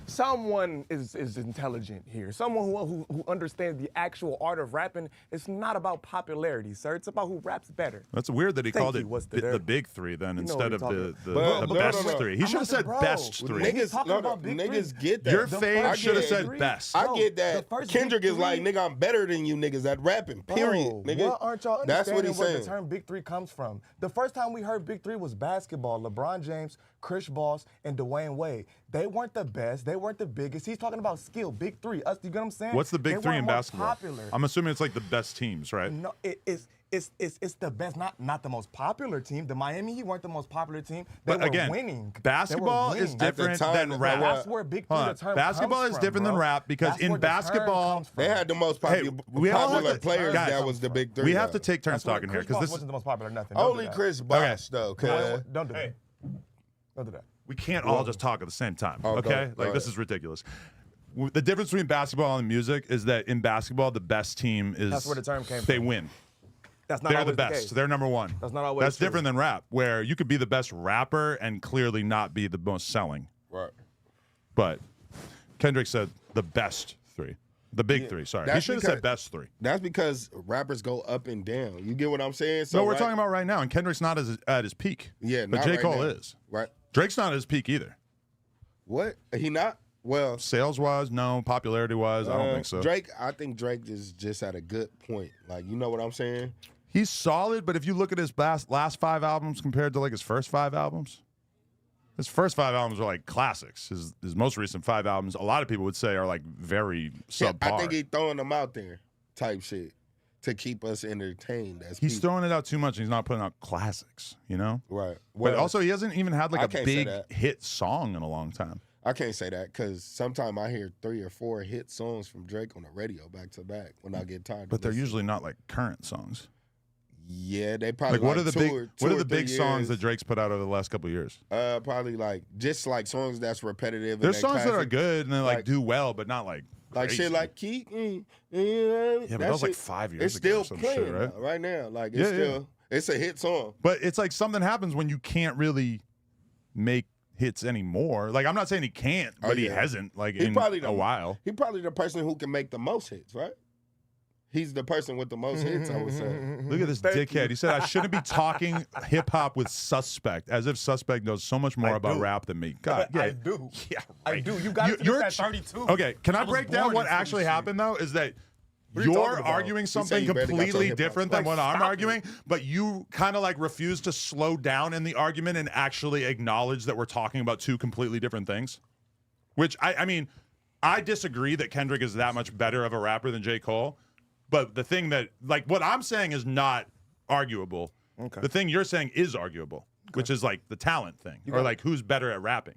Someone is intelligent here. Someone who understands the actual art of rapping. It's not about popularity, sir. It's about who raps better. That's weird that he Thank called you. it What's the the Dirt? Big Three then know instead what of you're the talking about. best No. three. He should have said Bro, best three. Niggas, talking about Big niggas Three. get that. Your The fave first should have Big said Three- best. I Bro, get the that. first Kendrick Big is like, Three- nigga, I'm better than you niggas at rapping. Period, Bro, nigga. what aren't y'all That's what understanding he's where saying. the term Big Three comes from? The first time we heard Big Three was basketball. LeBron James, Chris Bosh, and Dwayne Wade. They weren't the best. They weren't the biggest. He's talking about skill. Big Three. Us, you get what I'm saying? What's the Big They Three weren't in more basketball? Popular. I'm assuming it's like the best teams, right? No, it's the best, not the most popular team. The Miami Heat weren't the most popular team. They But were again, winning. They were basketball is winning. different time, than rap. That's where Big Three, Hold the on. term Basketball comes is from, different bro. than rap because That's in where the term basketball, comes from. They had the most Hey, popular, we all have popular to- players. guys, That was the Big Three. we have to though. take turns That's where talking here Chris because Bosh this wasn't the most popular. Nothing. Don't do Only that. Chris Bosh though. cuz. Don't do that. Don't do that. we can't all just talk at the same time. Oh, Okay, go like this ahead. is ridiculous. The difference between basketball and music is that in basketball, the best team is That's where the term came they from. win. That's not They're always the best. case. They're number one. That's not always That's true. different than rap, where you could be the best rapper and clearly not be the most selling. Right. But Kendrick said the best three. The big three, sorry. He That's should have because- said best three. That's because rappers go up and down. You get what I'm saying? So No, we're right- talking about right now, and Kendrick's not at his peak. Yeah, but not J. right Cole now. is. Right. Drake's not at his peak either. What? He not? Well, Sales-wise, no. Popularity-wise, I don't think so. Drake, I think Drake is just at a good point. Like, you know what I'm saying? He's solid, but if you look at his last 5 albums compared to like his first 5 albums, his first 5 albums are like classics. His most recent 5 albums, a lot of people would say are like very subpar. I think he's throwing them out there type shit to keep us entertained. As He's people. throwing it out too much, and he's not putting out classics, you know? Right. But also, he hasn't even had I like a can't say big that. hit song in a long time. I can't say that because sometimes I hear 3 or 4 hit songs from Drake on the radio back to back when I get tired. But of they're listening. usually not like current songs. Yeah, they probably Like, what are the big two or big 3 songs years. that Drake's put out over the last couple of years? Probably like just like songs that's repetitive. There's and songs that are classic. good and they like Like- do well, but not like Like shit crazy. like Keep. Yeah, but that was like shit- 5 years It's ago still or some playing shit, right? right now. Like it's Yeah, yeah. still it's a hit song. But it's like something happens when you can't really make hits anymore. Like, I'm not saying he can't, but he hasn't, like, in a while. He probably the person who can make the most hits, right? He's the person with the most hits, I would say. Look at this dickhead. He said, I shouldn't be talking hip-hop with Suspect, as if Suspect knows so much more about rap than me. God, yeah. I do. Yeah, I right. do. You got to at 32. Okay, can I break down what actually happened, though? Is that you're arguing something completely different than what I'm arguing, but you kind of like refuse to slow down in the argument and actually acknowledge that we're talking about two completely different things. Which, I mean, I disagree that Kendrick is that much better of a rapper than J. Cole. But the thing that, like, what I'm saying is not arguable. Okay. The thing you're saying is arguable, which is like the talent thing, or like who's better at rapping.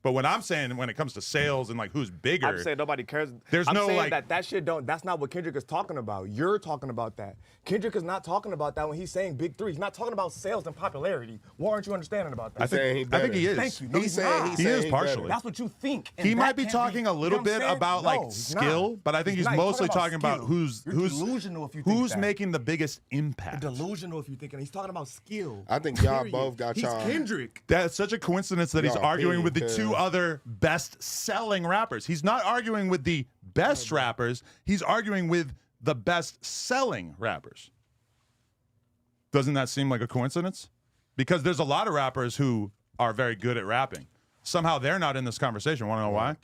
But what I'm saying when it comes to sales and like who's bigger, I'm saying nobody cares. There's no saying like that shit don't. That's not what Kendrick is talking about. You're talking about that. Kendrick is not talking about that when he's saying big three. He's not talking about sales and popularity. What aren't you understanding about that? I think he is. Thank you. No, He's saying he is partially. That's what you think. He might be talking a little bit about like skill, but I think he's mostly talking about who's delusional if you think who's that. making the biggest impact. You're delusional if you think, and he's talking about skill. I think y'all both got He's y'all. Kendrick. That's such a coincidence that he's Y'all arguing with the pig, two other best-selling rappers. He's not arguing with the best rappers. He's arguing with the best-selling rappers. Doesn't that seem like a coincidence? Because there's a lot of rappers who are very good at rapping. Somehow they're not in this conversation. Want to know why?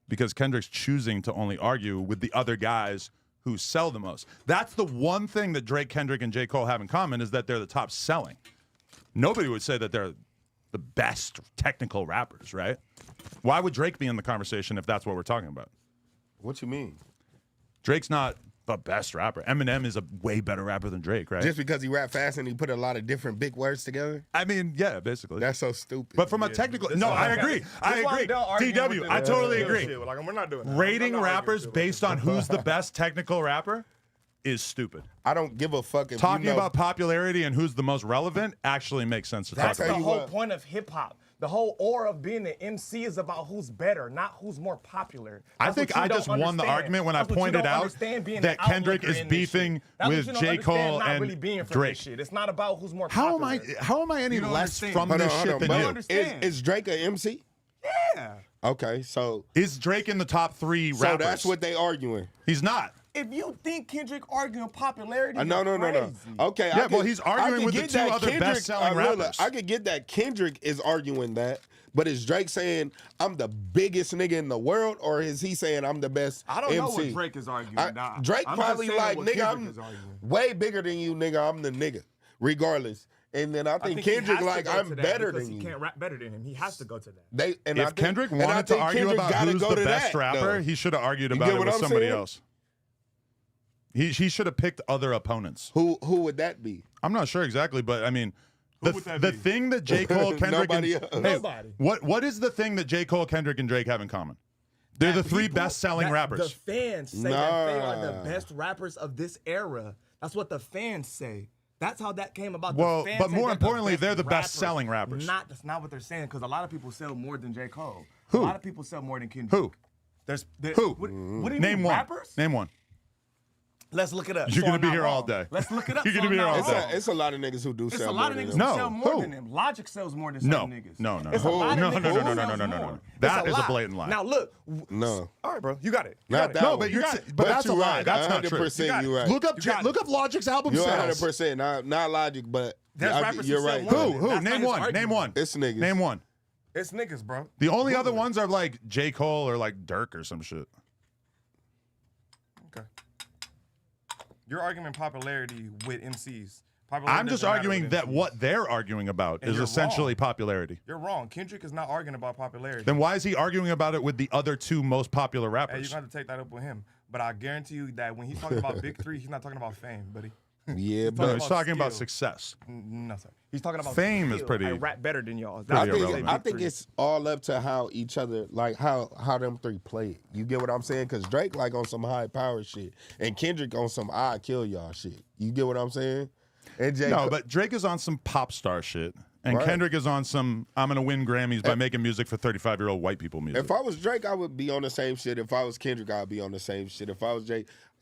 Because Kendrick's choosing to only argue with the other guys who sell the most. That's the one thing that Drake, Kendrick, and J. Cole have in common, is that they're the top selling. Nobody would say that they're the best technical rappers, right? Why would Drake be in the conversation if that's what we're talking about? What you mean? Drake's not the best rapper. Eminem is a way better rapper than Drake, right? Just because he rap fast and he put a lot of different big words together? I mean, yeah, basically. That's so stupid. But from a technical... No, I agree. I agree. DW, I totally agree. Like, we're not doing that. Rating rappers based on who's the best technical rapper is stupid. I don't give a fuck if Talking about popularity and who's the most relevant actually makes sense to talk That's about. the whole point of hip-hop. The whole aura of being an MC is about who's better, not who's more popular. I think I just won the argument when I pointed out that Kendrick is beefing with J. Cole and Drake. It's not about who's more popular. How am I any less from this shit than you? Is Drake an MC? Yeah. Okay, so is Drake in the top 3 rappers? So that's what they arguing. He's not. If you think Kendrick arguing popularity, no. Okay, yeah, well, he's arguing with the two other best-selling rappers. I could get that Kendrick is arguing that, but is Drake saying I'm the biggest nigga in the world, or is he saying I'm the best MC? I don't know what Drake is arguing. Drake probably like, nigga, I'm way bigger than you, nigga. I'm the nigga, regardless. And then I think Kendrick like I'm better than you. He can't rap better than him. He has to go to that. If Kendrick wanted to argue about who's the best rapper, he should have argued about it with somebody else. He should have picked other opponents. Who would that be? I'm not sure exactly, but I mean, the thing that J. Cole, Kendrick, Nobody. What is the thing that J. Cole, Kendrick, and Drake have in common? They're the 3 best-selling rappers. The fans say that they are the best rappers of this era. That's what the fans say. That's how that came about. Well, but more importantly, they're the best-selling rappers. That's not what they're saying, because a lot of people sell more than J. Cole. Who? A lot of people sell more than Kendrick. Who? Who? What do you Name mean, one. rappers? Name one. Let's look it up. You're going to be here all day. Let's look it up. You're going to be here all day. It's a lot of niggas who do sell more than them. It's a lot of niggas who sell more than them. Logic sells more than some niggas. No. It's a lot of niggas who sells No. more. That is a blatant lie. Now look. No. All right, bro. You got it. Not that No, one. but that's a lie. Right. That's not true. 100% you right. Look up Logic's album You're sales. 100% not Logic, but you're right. Who? Name one. Name one. It's niggas. Name one. It's niggas, bro. The only other ones are like J. Cole or like Dirk or some shit. Okay. You're arguing popularity with MCs. I'm just arguing that what they're arguing about is essentially popularity. You're wrong. Kendrick is not arguing about popularity. Then why is he arguing about it with the other 2 most popular Hey, rappers? you're going to have to take that up with him. But I guarantee you that when he's talking about big 3, he's not talking about fame, buddy. Yeah, No, but he's talking about success. No, sir. He's talking about Fame skill. is pretty. I rap better than y'all. I think it's all up to how each other, like how them 3 play it. You get what I'm saying? Because Drake like on some high power shit, and Kendrick on some I kill y'all shit. You get what I'm saying? And but Drake is on some pop star shit, and Kendrick is on some I'm gonna win Grammys by making music for 35-year-old white people music. If I was Drake, I would be on the same shit. If I was Kendrick, I'd be on the same shit. If I was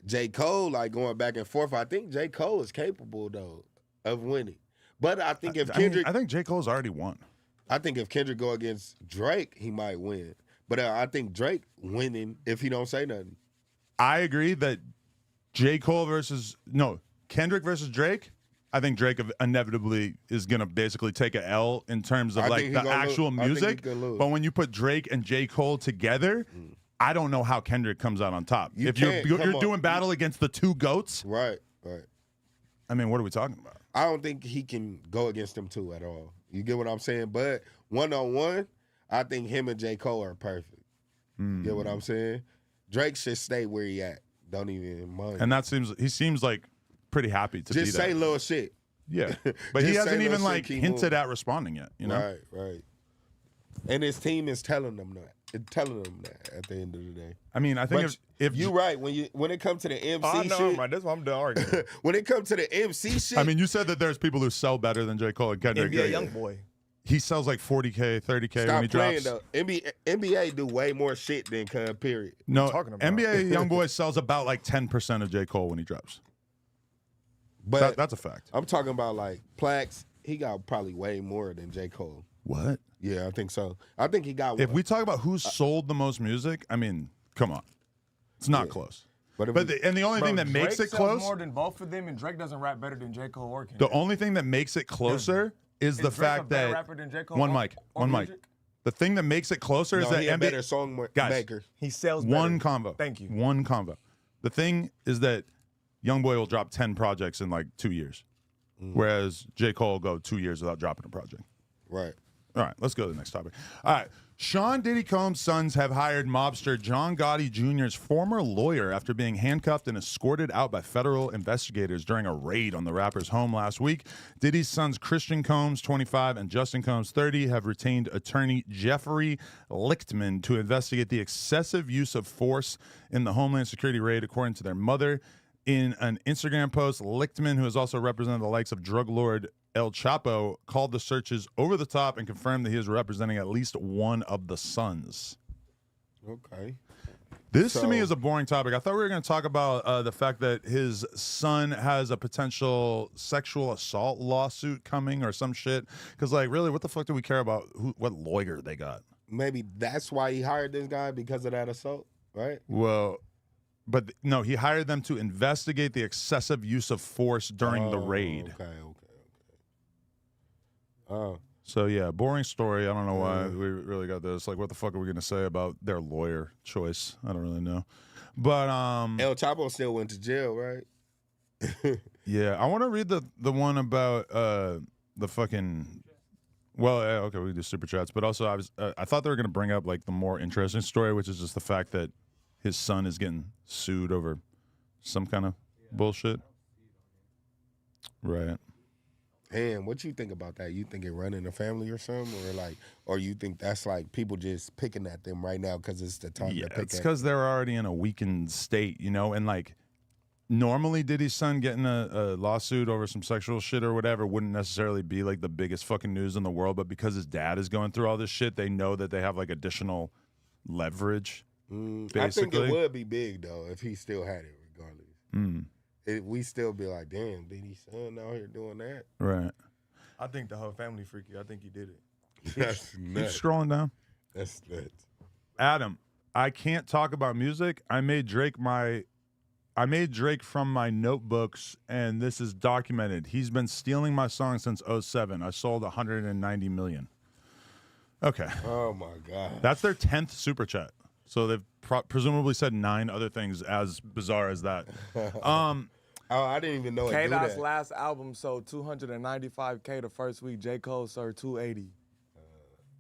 J. Cole, like going back and forth, I think J. Cole is capable though of winning. But I think if Kendrick, I think J. Cole's already won. I think if Kendrick go against Drake, he might win. But I think Drake winning if he don't say nothing. I agree that Kendrick versus Drake. I think Drake inevitably is going to basically take a L in terms of like the actual music. But when you put Drake and J. Cole together, I don't know how Kendrick comes out on top. If you're doing battle against the two GOATs. Right. I mean, what are we talking about? I don't think he can go against them two at all. You get what I'm saying? But one-on-one, I think him and J. Cole are perfect. You get what I'm saying? Drake should stay where he at. Don't even mind. And he seems like pretty happy to just be say little shit. Yeah, but he hasn't even like hinted at responding yet. You know, right. And his team is telling them that. At the end of the day. I mean, I think if you're right when it comes to the MC shit. I'm right. That's why I'm done arguing. When it comes to the MC shit. I mean, you said that there's people who sell better than J. Cole and Kendrick. NBA young boy. He sells like 40K, 30K Stop when he playing, drops. Though. NBA do way more shit than Cub, period. No, NBA YoungBoy sells about like 10% of J. Cole when he drops. But that's a fact. I'm talking about like plaques. He got probably way more than J. Cole. What? Yeah, I think so. I think he got. If we talk about who's sold the most music, I mean, come on, it's not close. But the only thing that makes it close more than both of them, and Drake doesn't rap better than J. Cole or Kendrick. The only thing that makes it closer is the fact that one mic. The thing that makes it closer is that NBA better song maker. He sells one better. combo. Thank you. One combo. The thing is that YoungBoy will drop 10 projects in like 2 years, whereas J. Cole will go 2 years without dropping a project. Right. All right, let's go to the next topic. All right. Sean Diddy Combs' sons have hired mobster John Gotti Jr.'s former lawyer after being handcuffed and escorted out by federal investigators during a raid on the rapper's home last week. Diddy's sons Christian Combs, 25, and Justin Combs, 30, have retained attorney Jeffrey Lichtman to investigate the excessive use of force in the Homeland Security raid, according to their mother. In an Instagram post, Lichtman, who has also represented the likes of drug lord El Chapo, called the searches over the top and confirmed that he is representing at least one of the sons. Okay. This to me is a boring topic. I thought we were going to talk about the fact that his son has a potential sexual assault lawsuit coming or some shit. Because, like, really, what the fuck do we care about what lawyer they got? Maybe that's why he hired this guy, because of that assault, right? Well, but no, he hired them to investigate the excessive use of force during the raid. Okay. Oh. So, yeah, boring story. I don't know why we really got this. Like, what the fuck are we going to say about their lawyer choice? I don't really know. But El Chapo still went to jail, right? Yeah, I want to read the one about the fucking. Well, okay, we can do super chats, but also I thought they were going to bring up like the more interesting story, which is just the fact that his son is getting sued over some kind of bullshit. Right. And what you think about that? You think it running a family or something, or you think that's like people just picking at them right now because it's the time to pick at? It's because they're already in a weakened state, you know, and like normally Diddy's son getting a lawsuit over some sexual shit or whatever wouldn't necessarily be like the biggest fucking news in the world, but because his dad is going through all this shit, they know that they have like additional leverage. Basically. I think it would be big though if he still had it, regardless. We still be like, damn, Diddy's son out here doing that. Right. I think the whole family freaky. I think he did it. That's nuts. Keep scrolling down. That's nuts. Adam, I can't talk about music. I made Drake from my notebooks, and this is documented. He's been stealing my songs since 2007. I sold 190 million. Okay. Oh my God. That's their 10th super chat. So they've presumably said 9 other things as bizarre as that. Oh, I didn't even know it. K-Dot's last album sold 295K the first week. J. Cole sold 280.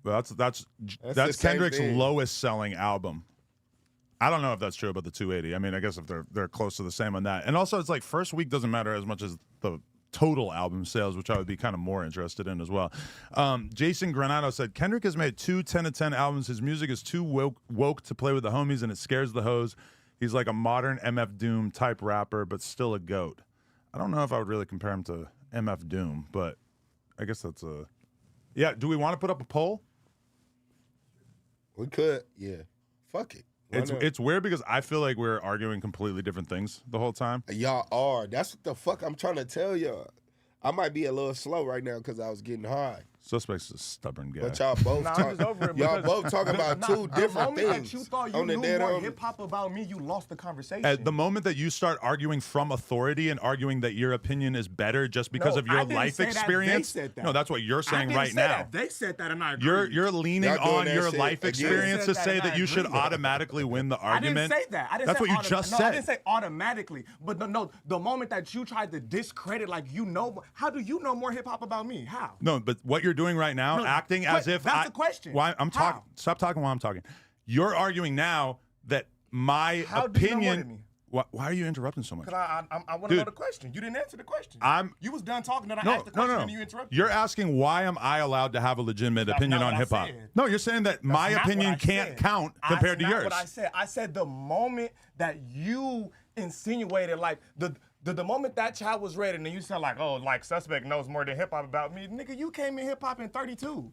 That's Kendrick's lowest selling album. I don't know if that's true about the 280. I mean, I guess if they're close to the same on that. And also, it's like first week doesn't matter as much as the total album sales, which I would be kind of more interested in as well. Jason Granado said, Kendrick has made 2 10-10 albums. His music is too woke to play with the homies, and it scares the hoes. He's like a modern MF Doom type rapper, but still a GOAT. I don't know if I would really compare him to MF Doom, but I guess that's a... Yeah, do we want to put up a poll? We could, yeah. Fuck it. It's weird because I feel like we're arguing completely different things the whole time. Y'all are. That's what the fuck I'm trying to tell y'all. I might be a little slow right now because I was getting high. Suspect's a stubborn guy. But y'all both Nah, I'm talk, just over it y'all because both talking about two the different moment things. that you thought you on the knew dead more homie. hip hop about me, you lost the conversation. At the moment that you start arguing from authority and arguing that your opinion is better just because No, of your I didn't life say that. They experience, said that. no, that's what you're I saying didn't right say now. that. They said that, and I agree. You're leaning Y'all doing on that your shit life again. experience to They said say that, and that I you should agree. automatically win the I didn't argument. say that. I didn't That's say what you just said. I didn't say automatically. But no, the moment that you tried to discredit, like you know, how do you know more hip hop about me? How? No, but what you're doing right now, No, acting as if that's the question. Why I'm How? talking? Stop talking while I'm talking. You're arguing now that my How do you know more opinion. than me? Why are you interrupting so much? Because I want to Dude. know the question. You didn't answer the question. You was done talking, then I No, asked the question, no. and you interrupted. You're asking why am I allowed to have a legitimate That's opinion not on what I hip hop? said. No, you're saying that my That's not opinion what I can't said. count compared to That's yours. not what I said. I said the moment that you insinuated, like the moment that child was ready, and then you said like, oh, like Suspect knows more than hip hop about me, nigga. You came in hip hop in 32.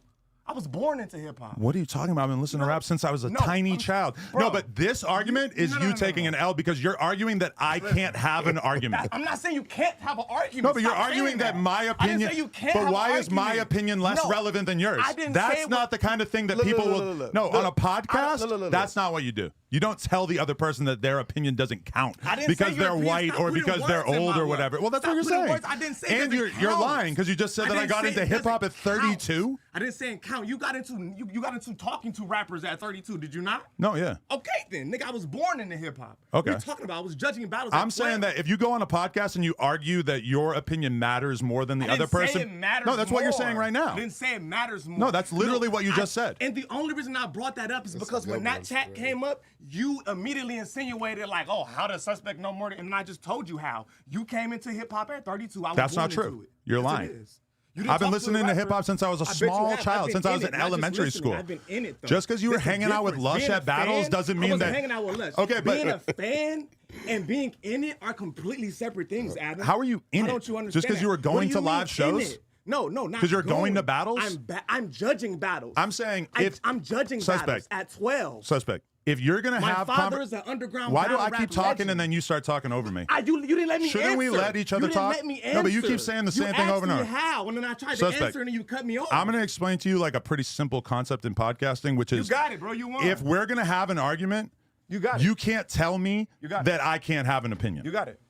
I was born into hip hop. What are you talking about? I've been listening to rap since I was a tiny child. bro, no, but this argument is you taking an L because you're arguing that I can't have an argument. I'm not saying you can't have an argument. No, but you're Stop arguing saying that my opinion. I didn't say you can't but have why an is my argument. opinion less No, relevant than yours? I didn't That's say not the kind of thing that Look, people look, will. look, look, No, look. on a Look, podcast, look. that's not what you do. You don't tell the other person that their opinion doesn't count I didn't because say your they're opinion. white Stop or putting because they're words in old my or mouth. whatever. Well, that's Stop what you're putting saying. words. I didn't say it And doesn't you're count. lying because you just said that I got didn't into say it hip hop at doesn't count. 32. I didn't say it count. You got into talking to rappers at 32. Did you not? No, yeah. Okay then, nigga. I was born into hip hop. Okay. What are you talking about? I was judging battles. At I'm saying 12. that if you go on a podcast and you argue that your opinion matters more than the I didn't other person, say it matters no, that's what you're saying more. right now. I didn't say it matters more. No, that's literally what you just said. And the only reason I brought that up is because a when good that one, chat bro. came up, you immediately insinuated like, oh, how does Suspect know more? And I just told you how. You came into hip hop at 32. I was That's born not true. into it. You're Yes, it lying. is. You didn't I've been talk listening to the hip hop since I was a I bet you small have. I've child, been since I was in in it, not just elementary listening. school. I've been in it though. Just because you were There's a hanging out with difference. Lush Being at a battles fan- doesn't I mean wasn't that. hanging out with Lush. Okay, but being a fan and being in it are completely separate things, Adam. How are you in How it? don't you understand? Just 'cause you were that? going What do to you live mean in shows? it? No, not 'Cause you're going to battles? I'm judging battles. I'm saying I'm judging Suspect. battles at 12. Suspect. If you're gonna My have father is an underground why do battle I keep rap talking legend. and then you start talking over me? You didn't let me Shouldn't answer. we let each other you talk? Didn't let me No, but you keep answer. saying the same thing You over and asked over. me how, and then I tried Suspect. to answer, and then you cut me off. I'm gonna explain to you like a pretty simple concept in podcasting, which You is got it, bro. You won. if we're gonna have an argument, You got it. you can't tell me You got it. that I can't have an opinion. You got it.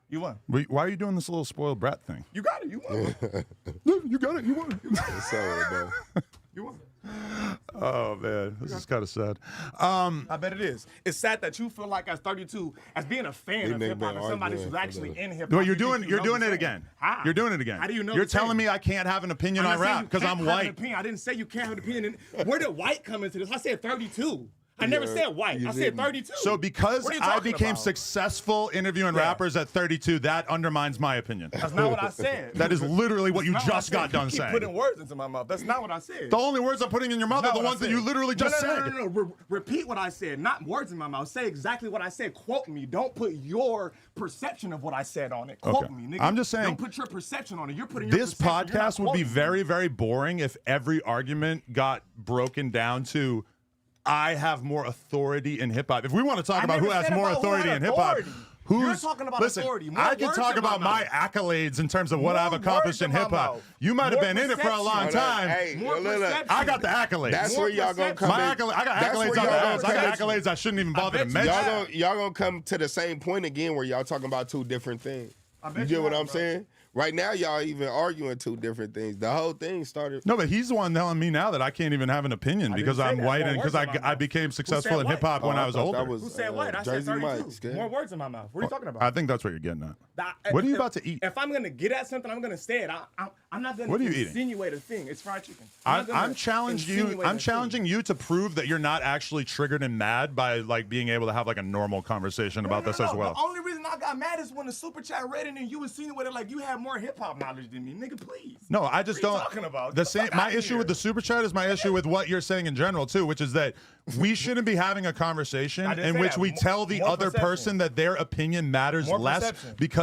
You won. Why are you doing this little spoiled brat thing? You got it. You won. You got it. You won. What's up, bro? You won. Oh man, this is kind of sad. I bet it is. It's sad that you feel like as 32, as being a fan of niggas hip hop been and somebody arguing who's for actually the- in hip hop. Well, you're you think doing you know it the same. again. How? You're doing it again. How do you know? You're the same? telling me I can't have an opinion I'm on not saying rap you because can't I'm have an white. opinion. I didn't say you can't have an opinion. Where did white come into this? I said 32. I never said white. you I said didn't. 32. So because What are you I talking became about? successful interviewing rappers at 32, that undermines my opinion. That's not what I said. That is literally what you That's not just what I got said. done You keep saying. putting words into my mouth. That's not what I said. The only words I'm putting in your mouth are Not the what I ones that said. you literally just said. No. Repeat what I said. Not words in my mouth. Say exactly what I said. Quote me. Don't put your perception of what I said on it. Quote Okay. me, nigga. I'm just saying, Don't put your perception on it. You're putting your This perception. You're not podcast would be quoting me. very, very boring if every argument got broken down to I have more authority in hip hop. If we want to talk I about who never has said more about who authority had in hip hop, authority. who's You're talking about listen, authority. More I can words talk in my about my mouth. accolades in terms of what More I've accomplished in words in hip my hop. mouth. You might have More been in it for a long perception. time. Hey, More look, perception. I got the accolades. That's More where y'all gonna come perception. in. I got That's accolades where on y'all those. I got come in. accolades I shouldn't even bother to bet you mention. Y'all gonna come to the same point again where y'all talking about two different things. I You bet get you what are, I'm bro. saying? Right now, y'all even arguing two different things. The whole thing started. No, but he's the one telling me now that I can't even have an opinion I because didn't say I'm that. white More and because words in my I mouth. became successful in white? hip hop when I was thought that older. was, Who said white? I said Jersey 32. Mike's, good. More words in my mouth. What are you talking about? I think that's what you're getting at. That- What are you if- about to eat? If I'm gonna get at something, I'm gonna say it. I'm not gonna What are you eating? insinuate a thing. It's fried chicken. not gonna I'm challenging you. insinuate I'm a challenging you to prove that you're not actually triggered and mad by like being able to have like a normal conversation about this as well. The only reason I got mad is when the super chat read it and you insinuated like you had more hip hop knowledge than me, nigga. Please. No, I just What are you don't. talking about? The Get the same. fuck My outta issue here. with the super chat is my issue with what you're saying in general too, which is that we shouldn't be having a conversation I didn't in say which that. we tell the More other perception. person that their opinion matters More less perception. because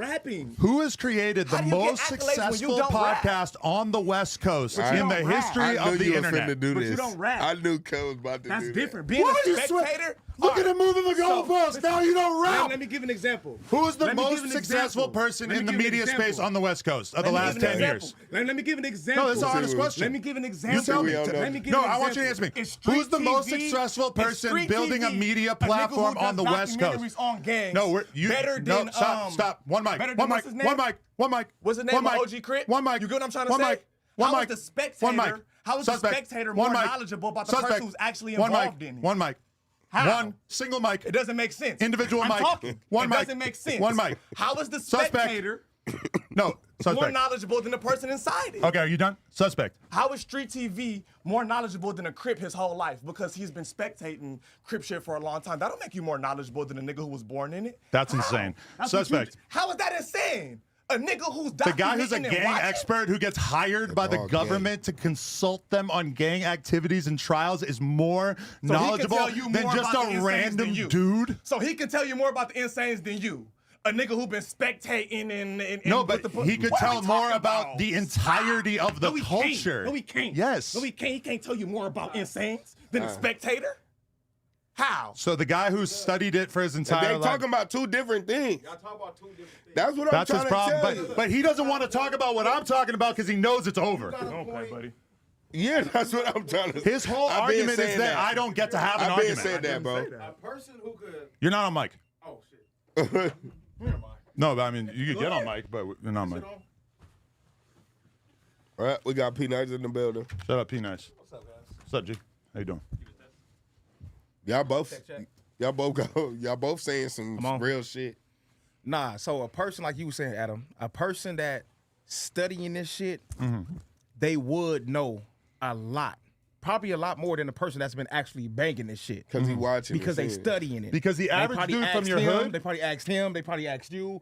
rapping. Who has created the How do you get most accolades when you successful don't rap? podcast on the West Coast But you in the don't rap. history I knew of the you were internet? finna do But this. you don't rap. I knew Cub was about to That's do different. that. Being What a are you spectator. Look at him moving the goalpost. Now you don't rap. Let me give an example. Who's the Let me give most an successful example. person Let me in the give an media example. space on the West Coast of the Let me last give an 10 example. years? Let me give an example. No, that's an honest question. Let me give an You example. tell me. Let me give No, an I want you to example. answer me. Is Street Who's the most TV successful person Street building a TV media a nigga who platform on the does West Coast? documentaries on gangs? No, better no, than stop. One mic. better than One mic. what's his name? One mic. One mic. What's the name One of mic. OG Crit? One mic. You get what I'm trying to One say? mic. One How mic. is the spectator? One mic. How is the Suspect. spectator One more mic. knowledgeable about the Suspect. person who's actually One mic. involved in it? One mic. How? One single mic. It doesn't make sense. Individual I'm mic. talking. One it mic. doesn't make sense. One mic. How is the Suspect. spectator No, more suspect. knowledgeable than the person inside it? Okay, are you done? Suspect. How is Street TV more knowledgeable than a Crip his whole life? Because he's been spectating Crip shit for a long time. That don't make you more knowledgeable than a nigga who was born in it. That's How? insane. That's what Suspect. how is that insane? A nigga who's The guy who's a documenting and gang watching? expert who gets hired by the all government to consult them on gang activities and trials is more So he can knowledgeable tell you than more just about the a insanes random than you. dude. So he can tell you more about the insanes than you. A nigga who been spectating and No, with but the, he could What are tell we more talking about the entirety of the No, he culture. Can't. No, he can't. Yes. No, he can't. He can't tell you more about insanes than a spectator. How? So the guy who studied it for his entire They life. talking about two different things. Y'all talk about two different things. That's what That's I'm his trying to problem. tell you. But he doesn't want to talk about what I'm talking about because he knows it's over. Okay, buddy. Yeah, that's what I'm trying to. His whole I've been argument is saying that I don't get to have an I've been argument. saying that, bro. A person who could. You're not on mic. Oh shit. Never mind. No, but I mean, you could get on mic, but you're not on mic. Sit on. All right, we got P-Nights in the building. Shut up, P Nice. What's up, guys? What's up, G? How you doing? Y'all both, check. y'all both saying some on. real shit. Nah, so a person like you were saying, Adam, a person that studying this shit, they would know a lot. Probably a lot more than the person that's been actually banging this shit. Because he watching Because it, they yeah. studying it. Because the They average probably dude from asked your him, hood- They probably asked him, they probably asked you,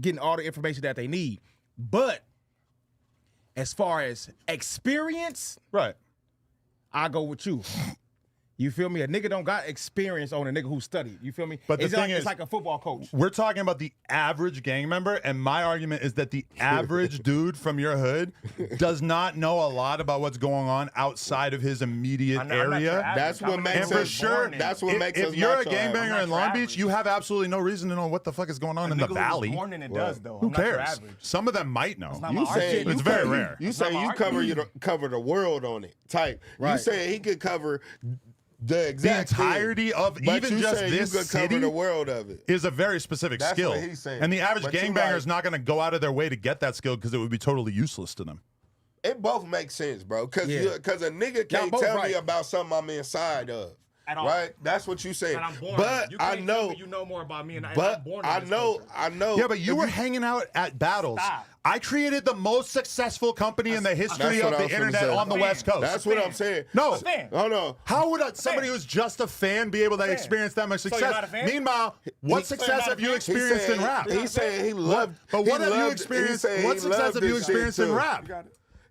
getting all the information that they need. But as far as experience, Right. I go with you. You feel me? A nigga don't got experience on a nigga who studied. You feel me? But the it's thing like, is- it's like a football coach. We're talking about the average gang member, and my argument is that the average dude from your hood does not know a lot about what's going on outside of his immediate I'm not your area. average. That's what I'm makes And for us sure, That's what makes us if you're a not your average. gangbanger in your Long Beach, average. you have absolutely no reason to know what the fuck is going on in the Nigga who was valley. born in it does though. Who I'm not your cares? average. Some of them might know. not You my saying argument. It's very rare. You That's not saying my you cover the world on it type. Right. You saying he could cover the The exact thing. entirety of But even you just saying this you could city cover the world of it. is a very specific That's skill. what he's saying. And the average But you gangbanger like- is not going to go out of their way to get that skill because it would be totally useless to them. It both makes sense, bro. Cause Yeah. a nigga can't both tell me right. about something I'm inside of. At all. Right? That's what you saying. And I'm born. But you I can't know tell me you know more about me, and I'm but born in I this know culture. I know. Yeah, but you if were hanging out at battles. Stop. I created the most successful company in the history That's what of I the was finna internet say. on the West Coast. That's what I'm saying. No. A fan. Oh no. How would somebody Fan. who's just a fan be able to Fan. experience that much you're success? not a fan? Meanwhile, what So you're success not a have you fan? experienced in rap? He said he loved. But he what have you loved- experienced? he said What he success loved have you this shit experienced in too. rap?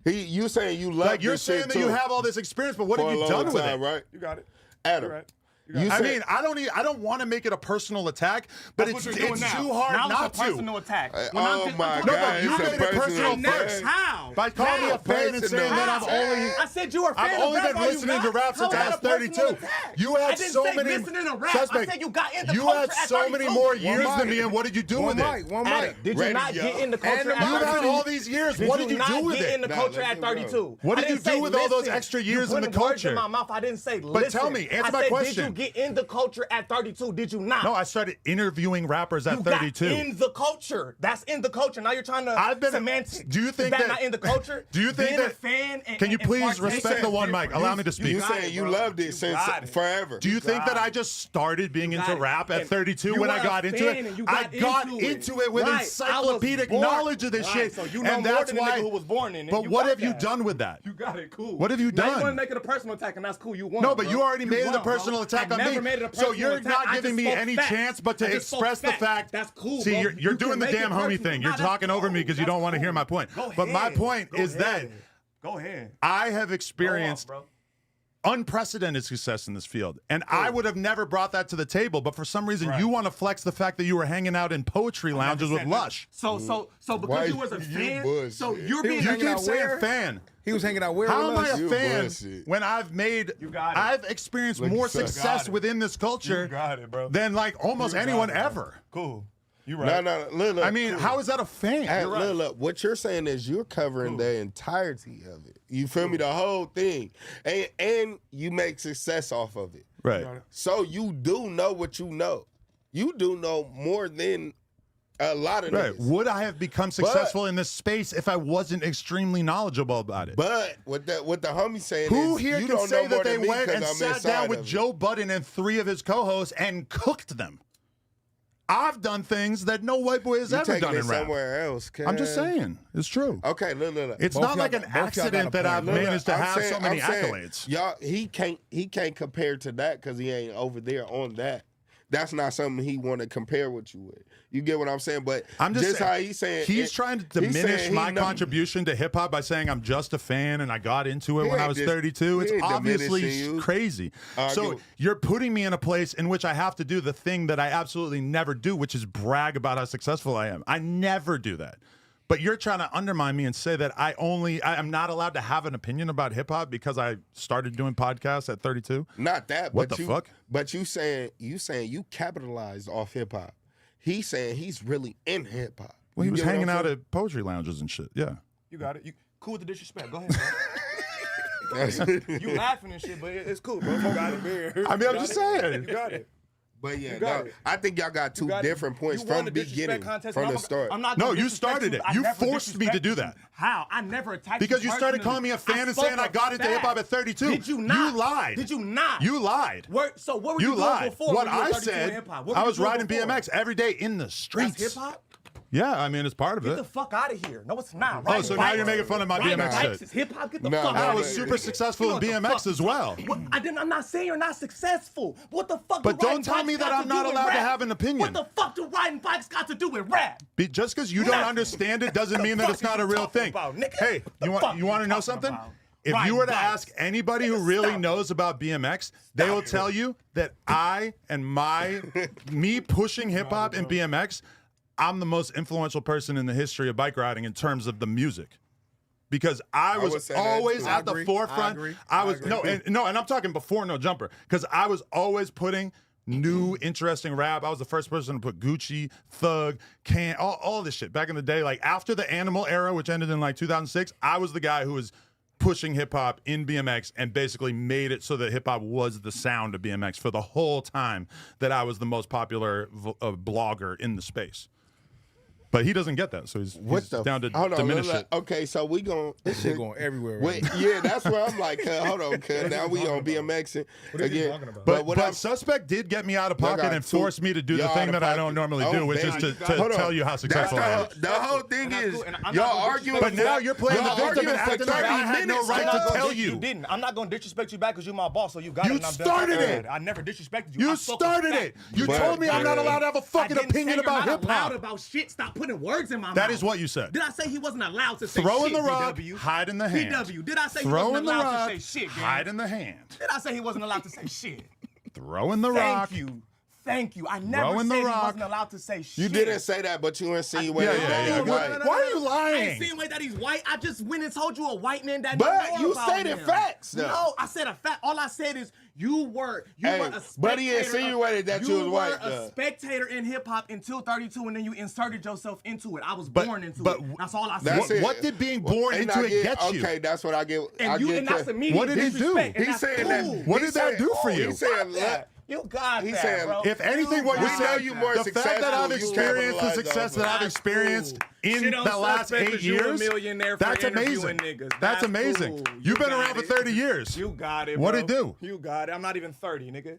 You saying you love Like you're this saying shit that you too have all this experience, but what for have a you long done with time, it? right? You got it. Adam. Right. You I said- mean, I don't want to make it a personal attack, but That's it's what you're doing now. too hard now not it's a to. personal attack. Oh I'm my talking- No, God, but you it's a made it personal personal first. attack. How? By calling me a fan and saying that I'm only. I said you were a fan I've of only rap, been are you listening to not? rap since How I is was that a personal 32. attack? You I had didn't so say many. listening to rap. Suspect. I said you got in the You culture had at so 32. many more years mic. than me, and what did you do with it? One Adam, mic. did you not Radio. get in the culture at You 32? had all these years. Did What did you not do with get in it? the culture let at it go. 32? What I did you didn't say do with all those listen. extra You years in the putting words culture? in my mouth. I didn't say But listen. tell me, answer I my said, question. Did you get in the culture at 32? Did you not? No, I started interviewing rappers at you 32. got in the culture. That's in the culture. Now you're trying to I've been- semantics. do you think Is that that- not in the culture? Do you think Being that- a fan and, Can you and please partaking respect the is one mic? different. Allow me to speak. You got saying it, you bro. loved You it since got it. forever. Do you think got that I it. just started being You into got it. rap at And 32 you when were I a got into fan it? and you I got got into into it with Right. encyclopedic I was born- knowledge of this Right. shit. So you know and more that's than the why. nigga who was born in it. But You what got have you that. done with that? You got it, cool. What have you Now you done? want to make it a personal attack, and that's cool. You won. No, but bro. you already made it a won, bro. personal attack I on never me. made it a So personal you're attack. not I giving just me spoke any facts. chance but to I just spoke express the facts. fact. That's cool, See, bro. you're You doing can the make it damn homie personal. thing. You're Nah, that's talking over me cool. because you That's don't want to hear cool. my point. Go But my ahead. point Go is that ahead. Go ahead. I have Go off, experienced bro. unprecedented success in this field. And I would have never brought that to the table, but for some reason you want to flex the fact that you were hanging out in poetry lounges with Lush. So because you was a fan, so you're being You hanging keep out saying where? fan. He was hanging out where? How am with I us? a fan when I've experienced more success within this culture than like almost anyone ever? Cool. You right. No, look. I mean, how is that a fan? Hey, look, what you're saying is you're covering the entirety of it. You feel me? The whole thing. And you make success off of it. Right. So you do know what you know. You do know more than a lot of niggas. Would I have become successful in this space if I wasn't extremely knowledgeable about it? But what the homie saying Who is here you can don't say know that more they than me went 'cause and I'm sat inside down with of it. Joe Budden and 3 of his co-hosts and cooked them? I've done things that no white boy has You ever taking done it in rap. somewhere else. I'm just saying. It's true. Okay, look. It's Both not y'all like an got- both y'all got accident a that point. I've Look, managed to I'm have saying- so many I'm saying, accolades. Y'all, he can't compare to that because he ain't over there on that. That's not something he want to compare with you with. You get what I'm saying? But I'm just saying, how he's saying he's trying to he's diminish saying my he know- contribution to hip hop by saying I'm just a fan and I got into it He when I ain't was dis- 32. he It's ain't obviously diminishing you. crazy. So you're putting me in a place in which I have to do the thing that I absolutely never do, which is brag about how successful I am. I never do that. But you're trying to undermine me and say that I'm not allowed to have an opinion about hip hop because I started doing podcasts at 32. Not that. What but the you, fuck? But you saying you capitalized off hip hop. He's saying he's really in hip hop. Well, he You was get what hanging I'm out saying? at poetry lounges and shit. Yeah. You got it. You cool with the disrespect. Go ahead, bro. You laughing and shit, but it's cool, bro. You got it. I mean, I'm just saying. You got it. But yeah, You got no, it. I think y'all got two different points You won from the the disrespect beginning, contest, from and the I'm- start. I'm not No, gonna you disrespect started it. I You never forced me to disrespected do you. that. How? I never attacked Because you started personally. calling me a fan I and spoke saying I got into facts. hip hop at 32. Did you not? You lied. Did you not? You lied. So what were You you doing lied. before? What when you were I 32 in said, hip-hop? What I were you was doing riding before? BMX every day in the streets. That's hip hop. Yeah, I mean, it's part of Get it. the fuck out of here. No, it's not. Oh, so now you're making fun of my Riding BMX bikes shit. is hip hop. Get the No, fuck no, out I of was here. super successful in BMX as well. I'm not saying you're not successful. What the fuck? But do riding don't tell bikes me that got I'm to not do with allowed to rap? have an opinion. What the fuck do riding bikes got to do with rap? Just because you don't Nothing. understand it doesn't mean that fuck it's not is a you real talking thing. about, nigga? Hey, The you fuck want you to know talking something? about? If Riding you were to bikes. ask anybody who really knows about BMX, they will tell you that I and me pushing hip hop and BMX, I'm the most influential person in the history of bike riding in terms of the music. Because I would was say that always too. at the forefront. I was agree. and I'm talking before No Jumper, because I was always putting new interesting rap. I was the first person to put Gucci, Thug, all this shit back in the day. Like after the Animal era, which ended in like 2006, I was the guy who was pushing hip hop in BMX and basically made it so that hip hop was the sound of BMX for the whole time that I was the most popular blogger in the space. But he doesn't get that, so he's down to diminish it. Okay, so we going This shit going everywhere. Right now. yeah, that's where I'm like, hold on, cuz now we on BMX again. But Suspect did get me out of pocket and forced me to do the thing that I don't normally do, which is to tell you how successful I am. The whole thing is y'all arguing. But now you're playing the victim and acting like I had no right to tell You you. didn't. I'm not going to disrespect you back because you're my boss, so you got it. You and I'm started done. it. I never disrespected you. I You spoke started with it. facts. You told me I'm not allowed to have a fucking opinion about hip Allowed hop. about shit. Stop putting words in my mouth. That is what you said. Did I say he wasn't allowed to say Throw shit? in the rock, PW? hide in the hand. PW. Did I say he Throw wasn't in the allowed rock, to say shit? hide in the hand. Did I say he wasn't allowed to say shit? Throw in the rock. Thank you. Thank you. I never Throw in said the he rock. wasn't allowed to say shit. You didn't say that, but you insinuated Yeah. that he's white. Why are you I lying? ain't insinuate that he's white. I just went and told you a white man that But don't know you about stated him. facts, though. No, I said a fact. All I said is you were a spectator. but he insinuated that you was white, You were though. a spectator in hip hop until 32, and then you inserted yourself into it. I was born into it. That's all I said. That's it. What did being born And into I it get- get you? Okay, that's what I get. And I you get and that's immediate What did he do? disrespect, and He's that's saying cool. that. What he did that said- do for you? He said, look, You got He that, said, bro. If anything, what you We know said, you more the fact that successful, I've you experienced the capitalize success on that I've That's experienced cool. in Shit on the last Suspect 8 'cause you're a years, millionaire for that's interviewing amazing. niggas. That's That's amazing. cool. You've been You around got for it. 30 years. You got it, What'd bro. it do? You got it. I'm not even 30, nigga.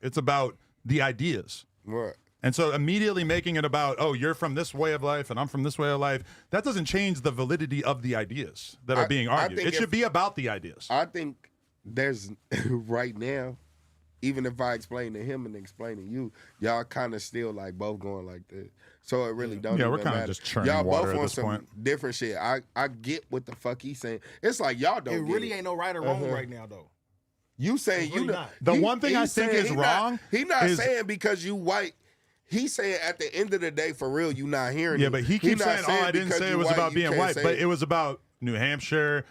It's about the ideas. Right. And so immediately making it about, oh, you're from this way of life and I'm from this way of life, that doesn't change the validity of the ideas that are being argued. It should be about the ideas. I think there's right now, even if I explain to him and explain to you, y'all kind of still like both going like this. So it really don't. Yeah, even we're kind of matter. just churning y'all water both at on this some point. different shit. I get what the fuck he's saying. It's like y'all don't. It get really ain't no right or wrong Uh-huh. right now, though. You saying It's really you not. The one thing I think is wrong He not is- saying because you white. He's saying at the end of the day, for real, you not hearing. Yeah, it. but he keeps not saying, "Oh, I didn't because say it you was about you being can't white, say but it was about New Hampshire."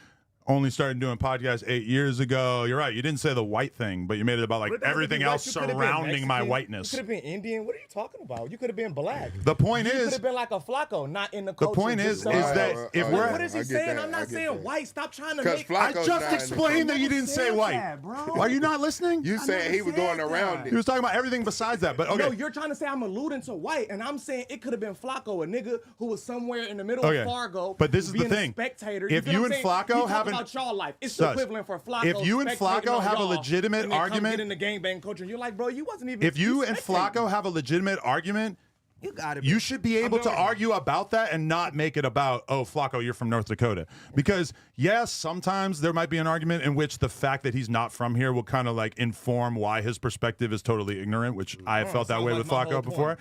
Only started doing podcasts 8 years ago. You're right. You didn't say the white thing, but you made it about like What does it everything be white? else You could've been surrounding my Mexican. whiteness. You could have been Indian. What are you talking about? You could have been black. The point You could is, have been like a Flacco, not in the the culture. point just is saying- that if we're What is he I get saying? that, I'm I not get saying that. white. Stop trying to 'Cause make. I Flacco's just not in the explained that you didn't say said white. that, bro. Are you not listening? You saying never he was going said around that. He it. was talking about everything besides that. But okay, No, you're trying to say I'm alluding to white, and I'm saying it could have been Flacco, a nigga who was somewhere in the middle Okay. of Fargo. But this is the being thing. A spectator. If feel you what and I'm saying? Flacco He talking haven't- about y'all life, it's Sus. the equivalent for Flacco. If you and spectating Flacco on have a y'all, legitimate and then come argument- get in the gangbang culture, and you're like, bro, you wasn't even. if you and spectating. Flacco have a legitimate argument, You got it. you should be able to doing it. argue about that and not make it about, oh, Flacco, you're from North Dakota. Because, yes, sometimes there might be an argument in which the fact that he's not from here will kind of like inform why his perspective is totally ignorant, which I have felt that sounds way like with my whole Flacco before. point.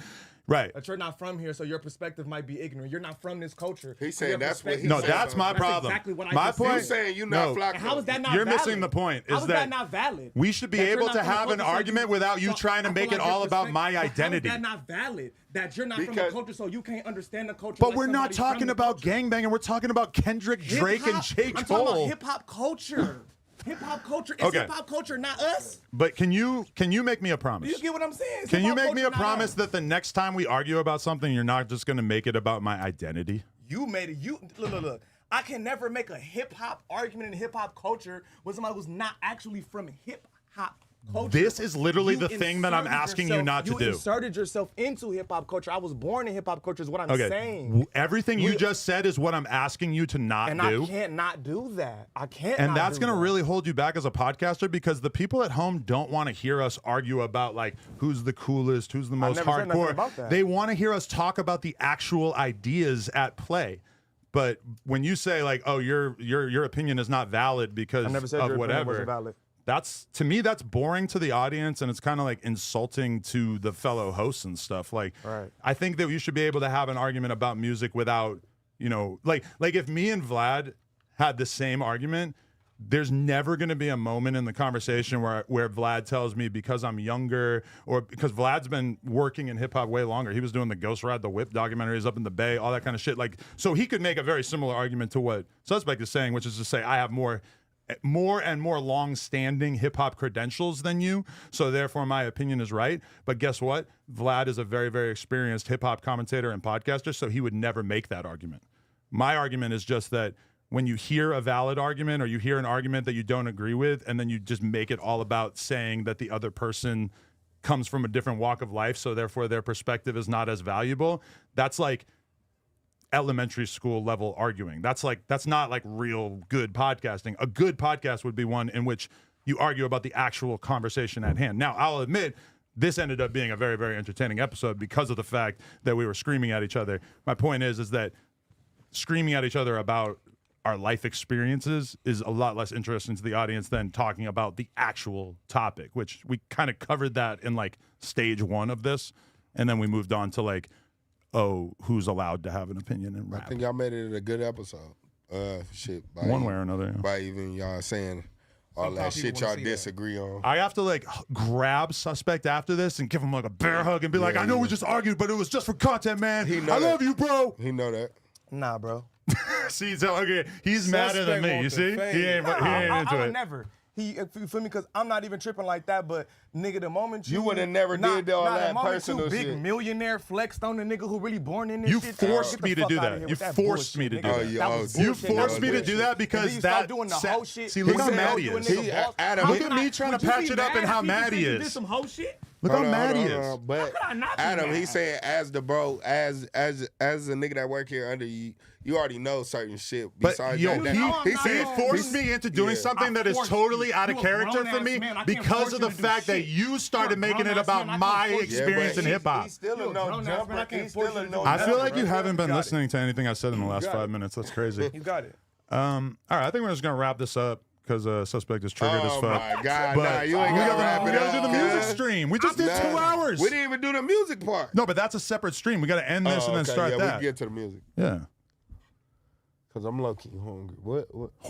Right. That you're not from here, so your perspective might be ignorant. You're not from this culture. He's so saying your that's what perspective- he's No, saying. that's my That's problem. exactly what I My just point. You said. saying you not No. Flacco? How is that not You're valid? missing the point, How is is that that not valid? we should be That you're able not to from the have an culture, so argument without you trying to I make feel it like all your about my perspective- but identity. How is that not valid? That you're not from the Because- culture, so you can't understand the culture. But like we're not somebody from talking the about culture. gangbanging. We're talking about Kendrick, Drake, and Hip-hop- Jake I'm talking Cole. about hip hop culture. Hip hop culture is Okay. hip hop culture, not us. But can you make me a promise? Do you get what I'm saying? It's Can you hip-hop make me a culture, not promise us. that the next time we argue about something, you're not just going to make it about my identity? You made it. You look. I can never make a hip hop argument in hip hop culture with somebody who's not actually from hip hop culture. This is literally You the thing that I'm inserted asking you yourself- not to do. You inserted yourself into hip hop culture. I was born in hip hop culture. Is what I'm Okay. saying. Everything you just said is what I'm asking you to not And do. I can't not do that. I can't. And not that's do going to that. really hold you back as a podcaster because the people at home don't want to hear us argue about like who's the coolest, who's the most never said nothing hardcore. about that. They want to hear us talk about the actual ideas at play. But when you say like, "Oh, your opinion is not valid because I never said of your opinion whatever," wasn't valid. that's to me that's boring to the audience and it's kind of like insulting to the fellow hosts and stuff. Like, Right. I think that you should be able to have an argument about music without, like if me and Vlad had the same argument, there's never going to be a moment in the conversation where Vlad tells me because I'm younger or because Vlad's been working in hip hop way longer. He was doing the Ghost Ride the Whip documentaries up in the Bay, all that kind of shit. Like, so he could make a very similar argument to what Suspect is saying, which is to say I have more and more long-standing hip-hop credentials than you, so therefore my opinion is right. But guess what? Vlad is a very, very experienced hip-hop commentator and podcaster, so he would never make that argument. My argument is just that when you hear a valid argument or you hear an argument that you don't agree with, and then you just make it all about saying that the other person comes from a different walk of life, so therefore their perspective is not as valuable, that's like elementary school level arguing. That's not like real good podcasting. A good podcast would be one in which you argue about the actual conversation at hand. Now, I'll admit this ended up being a very, very entertaining episode because of the fact that we were screaming at each other. My point is that screaming at each other about our life experiences is a lot less interesting to the audience than talking about the actual topic, which we kind of covered that in like stage one of this. And then we moved on to like, oh, who's allowed to have an opinion in rap? I think y'all made it a good episode. Shit, by One way or another. Yeah. by even y'all saying all Sometimes that shit people wanna y'all see that. disagree on. I have to like grab Suspect after this and give him like a bear hug and be like, I know we just argued, but it was just for content, man. He know I love that. you, bro. He know that. Nah, bro. See, so okay, he's madder than Suspect me. want You the see, fame. he ain't I into would it. never. You feel me? Because I'm not even tripping like that. But nigga, the moment You would've never did all that the moment personal you big shit. millionaire flexed on the nigga who really born in this You shit. forced Get the me to fuck do outta that. here You with forced bullshit, me to nigga. do that. yeah, That was You bullshit. That forced was me to bullshit. do that And then because you that start doing the set- whole shit. See, look You how said, mad oh, he you a is. nigga He- boss. Adam, How he- could Look at I- me trying to would you patch be it up and mad how if he mad said he you is. did some whole shit? Look how Hold on, mad he hold on, is. How But could I not be Adam, mad? he's saying as the bro, as a nigga that work here under you, you already know certain shit. But Besides yo, that, know I'm he not said wrong. forced me into doing Yeah. something that is forced totally you. out of You a character for grown-ass me man. I can't because force of you the to do fact that shit. you started You're a making it grown-ass about man. I can't my force you. experience in he's- hip hop. He's still You're a a no grown-ass man. I jumper. can't He's force still you a to no do I feel Never, like you bro. haven't been You got listening to anything I said in the last got 5 it. minutes. That's crazy. You got it. All right, I think we're just gonna wrap this up because suspect is triggered as Oh fuck. my God! But Nah, you ain't we gotta gotta, wrap we it gotta up. do the music cuz. stream. We just did 2 hours. We didn't even do the music part. No, but that's a separate stream. We got to end this and then okay, start yeah, that. we can get to the music. Yeah. Cause I'm low key hungry. What?